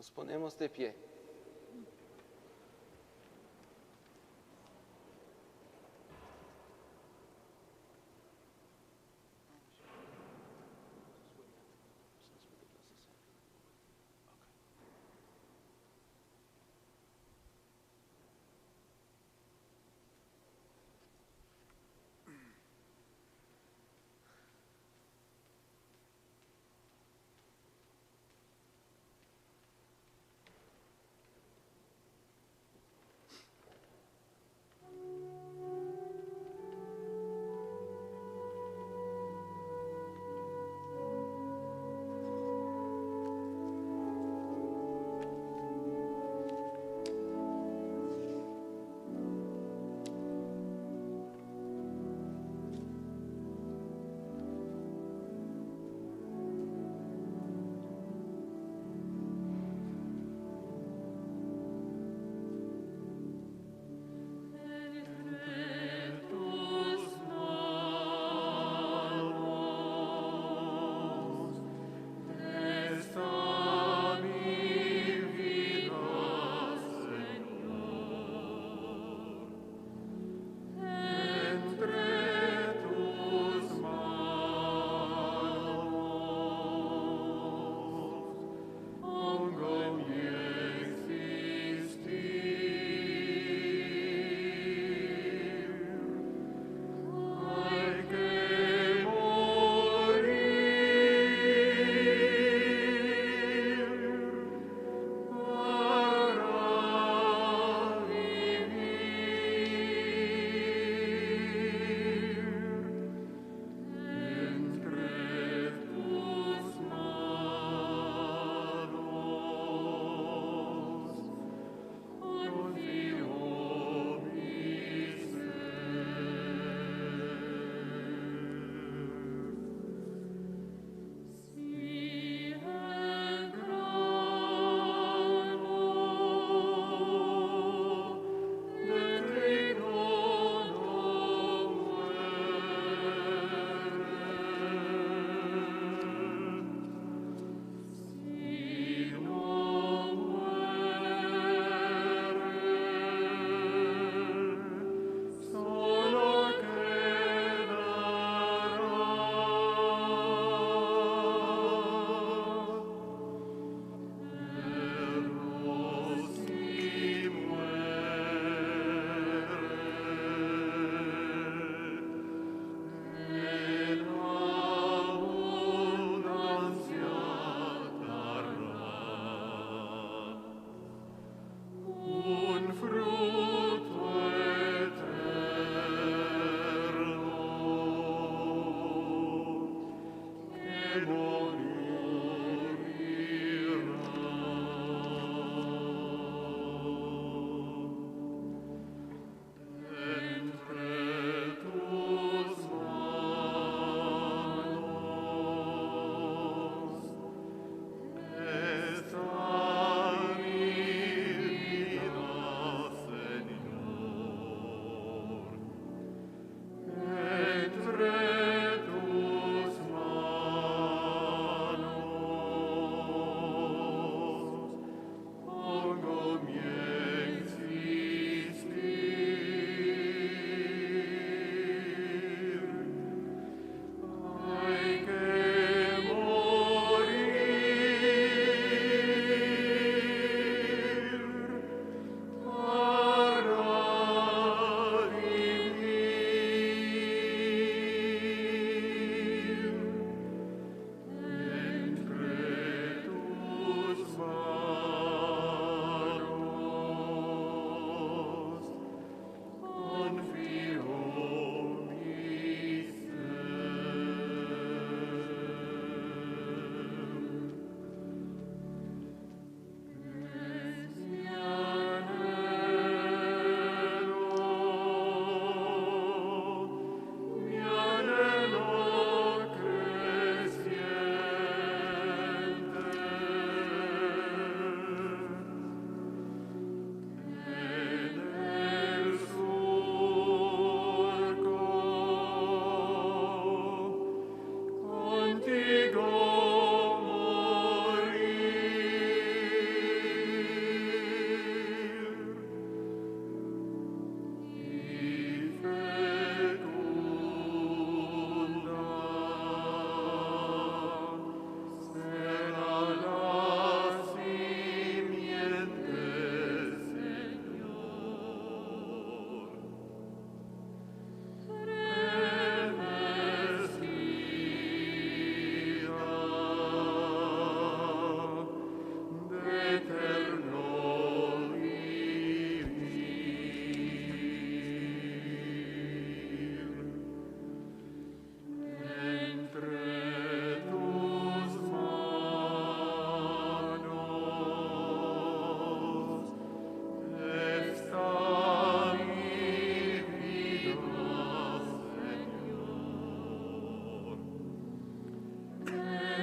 Nos ponemos de pie.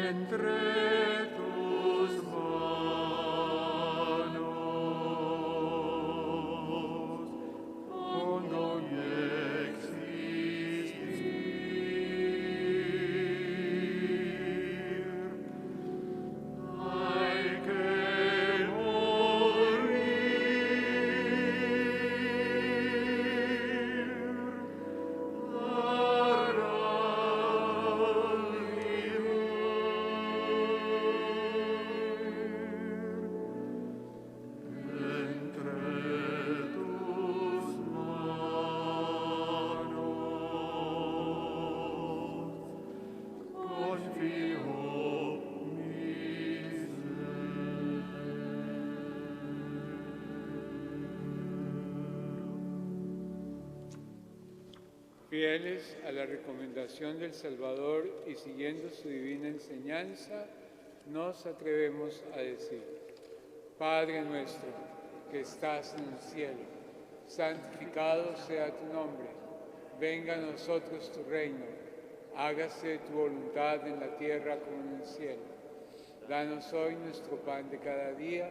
entre tus manos pongo mi existir. Hay que Fieles a la recomendación del Salvador y siguiendo su divina enseñanza, nos atrevemos a decir: Padre nuestro, que estás en el cielo, santificado sea tu nombre. Venga a nosotros tu reino. Hágase tu voluntad en la tierra como en el cielo. Danos hoy nuestro pan de cada día.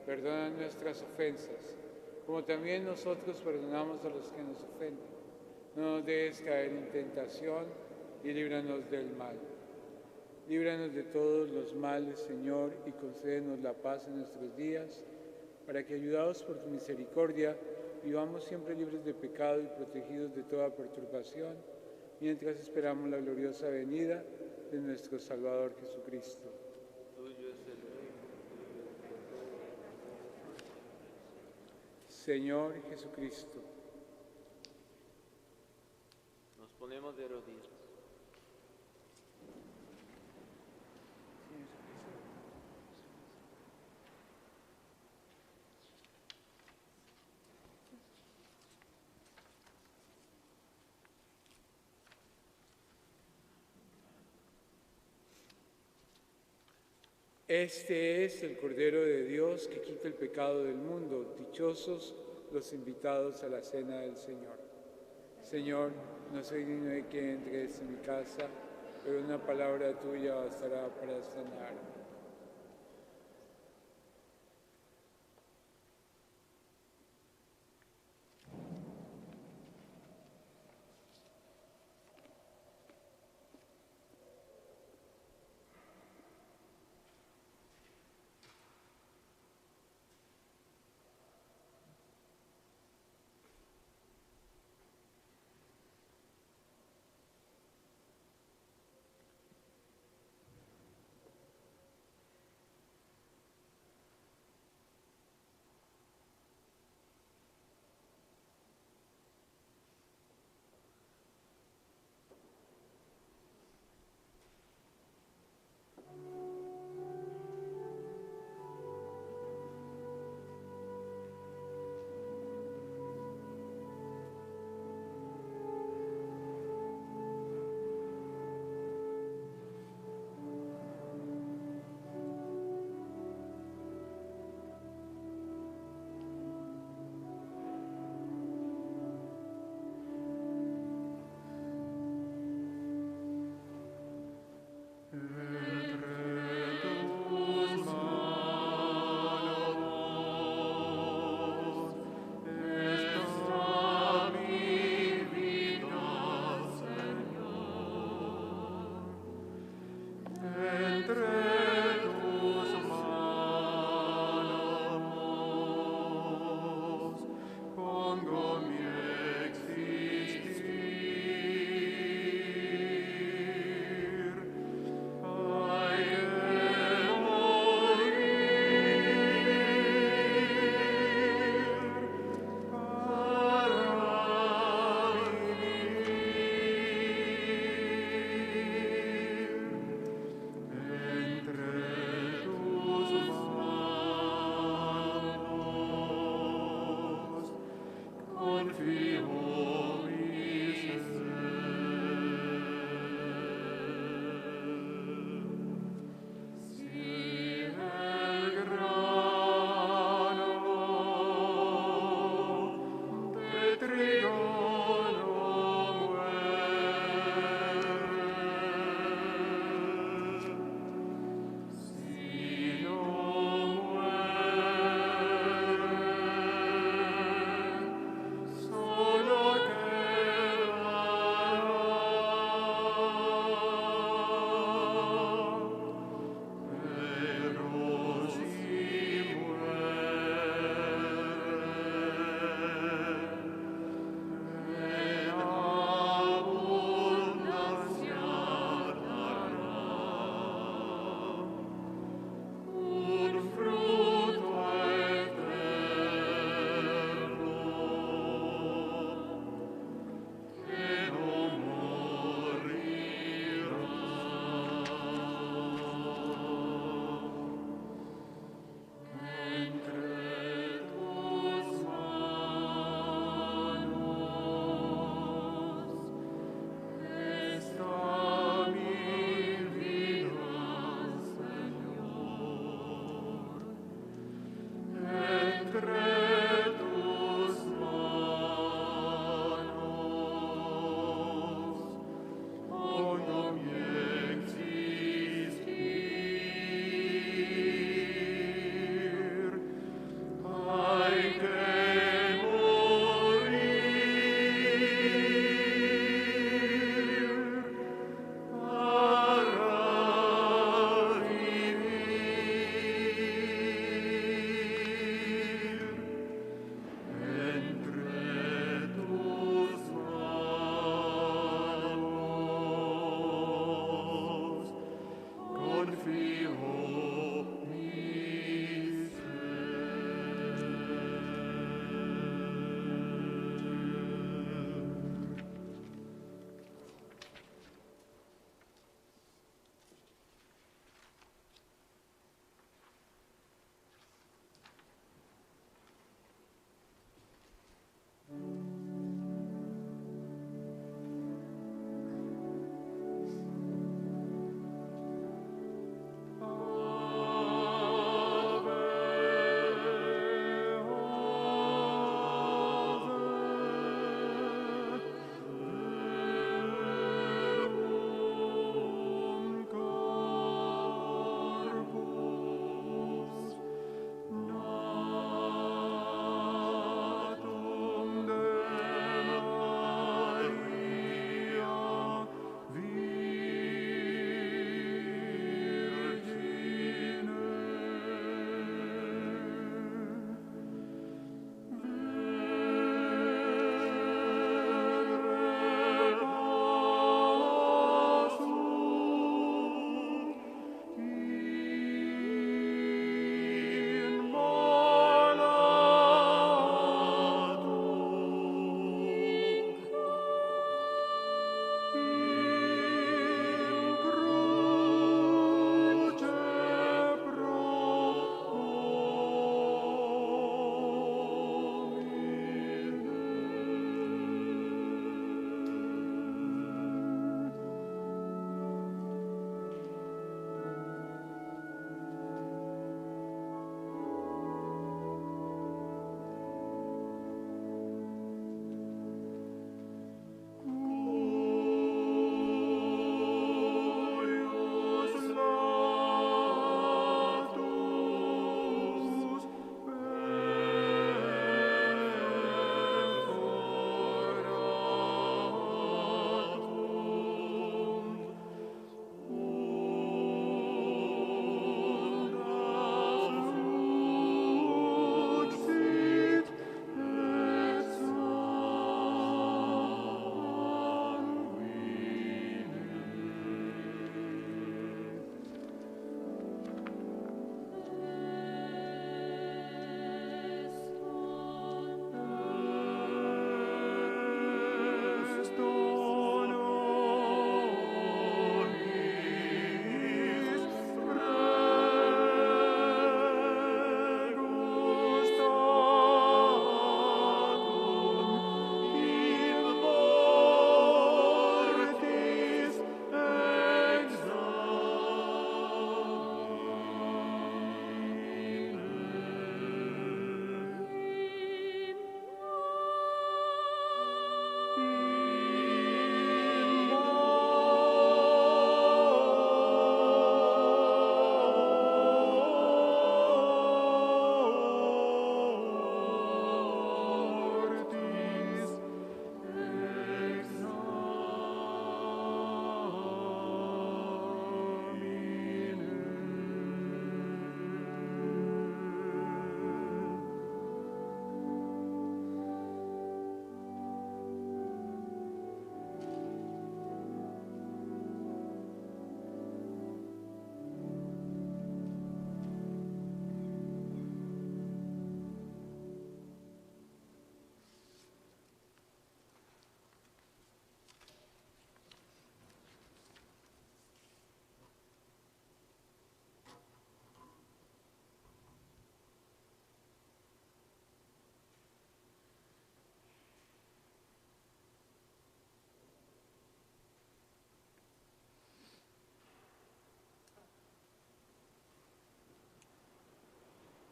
Perdona nuestras ofensas, como también nosotros perdonamos a los que nos ofenden. No nos dejes caer en tentación y líbranos del mal. Líbranos de todos los males, Señor, y concédenos la paz en nuestros días, para que, ayudados por tu misericordia, vivamos siempre libres de pecado y protegidos de toda perturbación, mientras esperamos la gloriosa venida de nuestro Salvador Jesucristo. Señor Jesucristo, Nos ponemos de rodillas. este es el Cordero de Dios que quita el pecado del mundo. Dichosos los invitados a la cena del Señor. Señor, no soy digno de que entres en mi casa, pero una palabra tuya bastará para sanarme.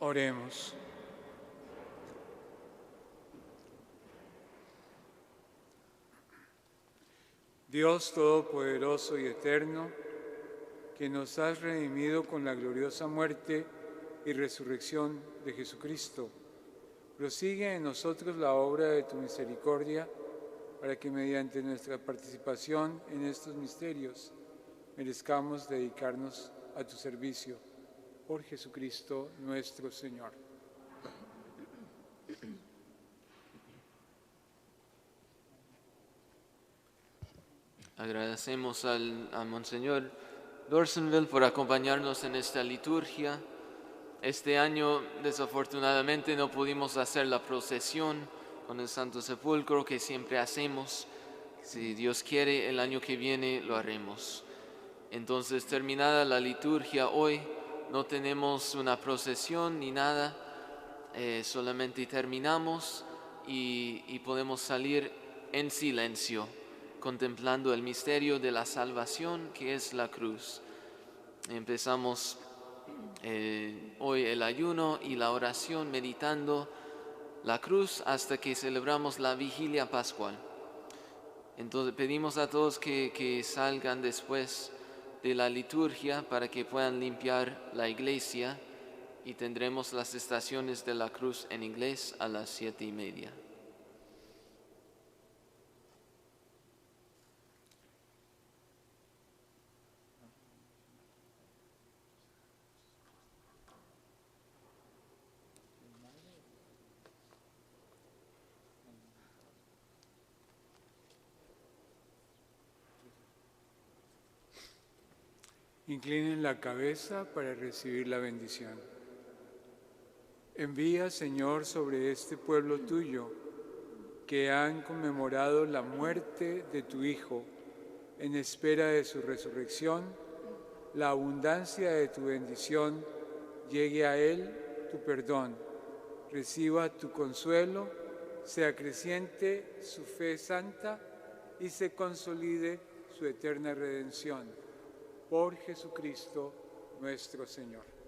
Oremos. Dios Todopoderoso y Eterno, que nos has redimido con la gloriosa muerte y resurrección de Jesucristo, prosigue en nosotros la obra de tu misericordia, para que mediante nuestra participación en estos misterios merezcamos dedicarnos a tu servicio. Por Jesucristo nuestro Señor. Agradecemos a Monseñor Dorsenville por acompañarnos en esta liturgia. Este año, desafortunadamente, no pudimos hacer la procesión con el Santo Sepulcro que siempre hacemos. Si Dios quiere, el año que viene lo haremos. Entonces, terminada la liturgia hoy, no tenemos una procesión ni nada, solamente terminamos y podemos salir en silencio, contemplando el misterio de la salvación que es la cruz. Empezamos hoy el ayuno y la oración meditando la cruz hasta que celebramos la vigilia pascual. Entonces pedimos a todos que salgan después de la liturgia para que puedan limpiar la iglesia y tendremos las estaciones de la cruz en inglés a las 7:30. Inclinen la cabeza para recibir la bendición. Envía, Señor, sobre este pueblo tuyo, que han conmemorado la muerte de tu Hijo, en espera de su resurrección, la abundancia de tu bendición, llegue a él tu perdón, reciba tu consuelo, se acreciente su fe santa y se consolide su eterna redención. Por Jesucristo nuestro Señor.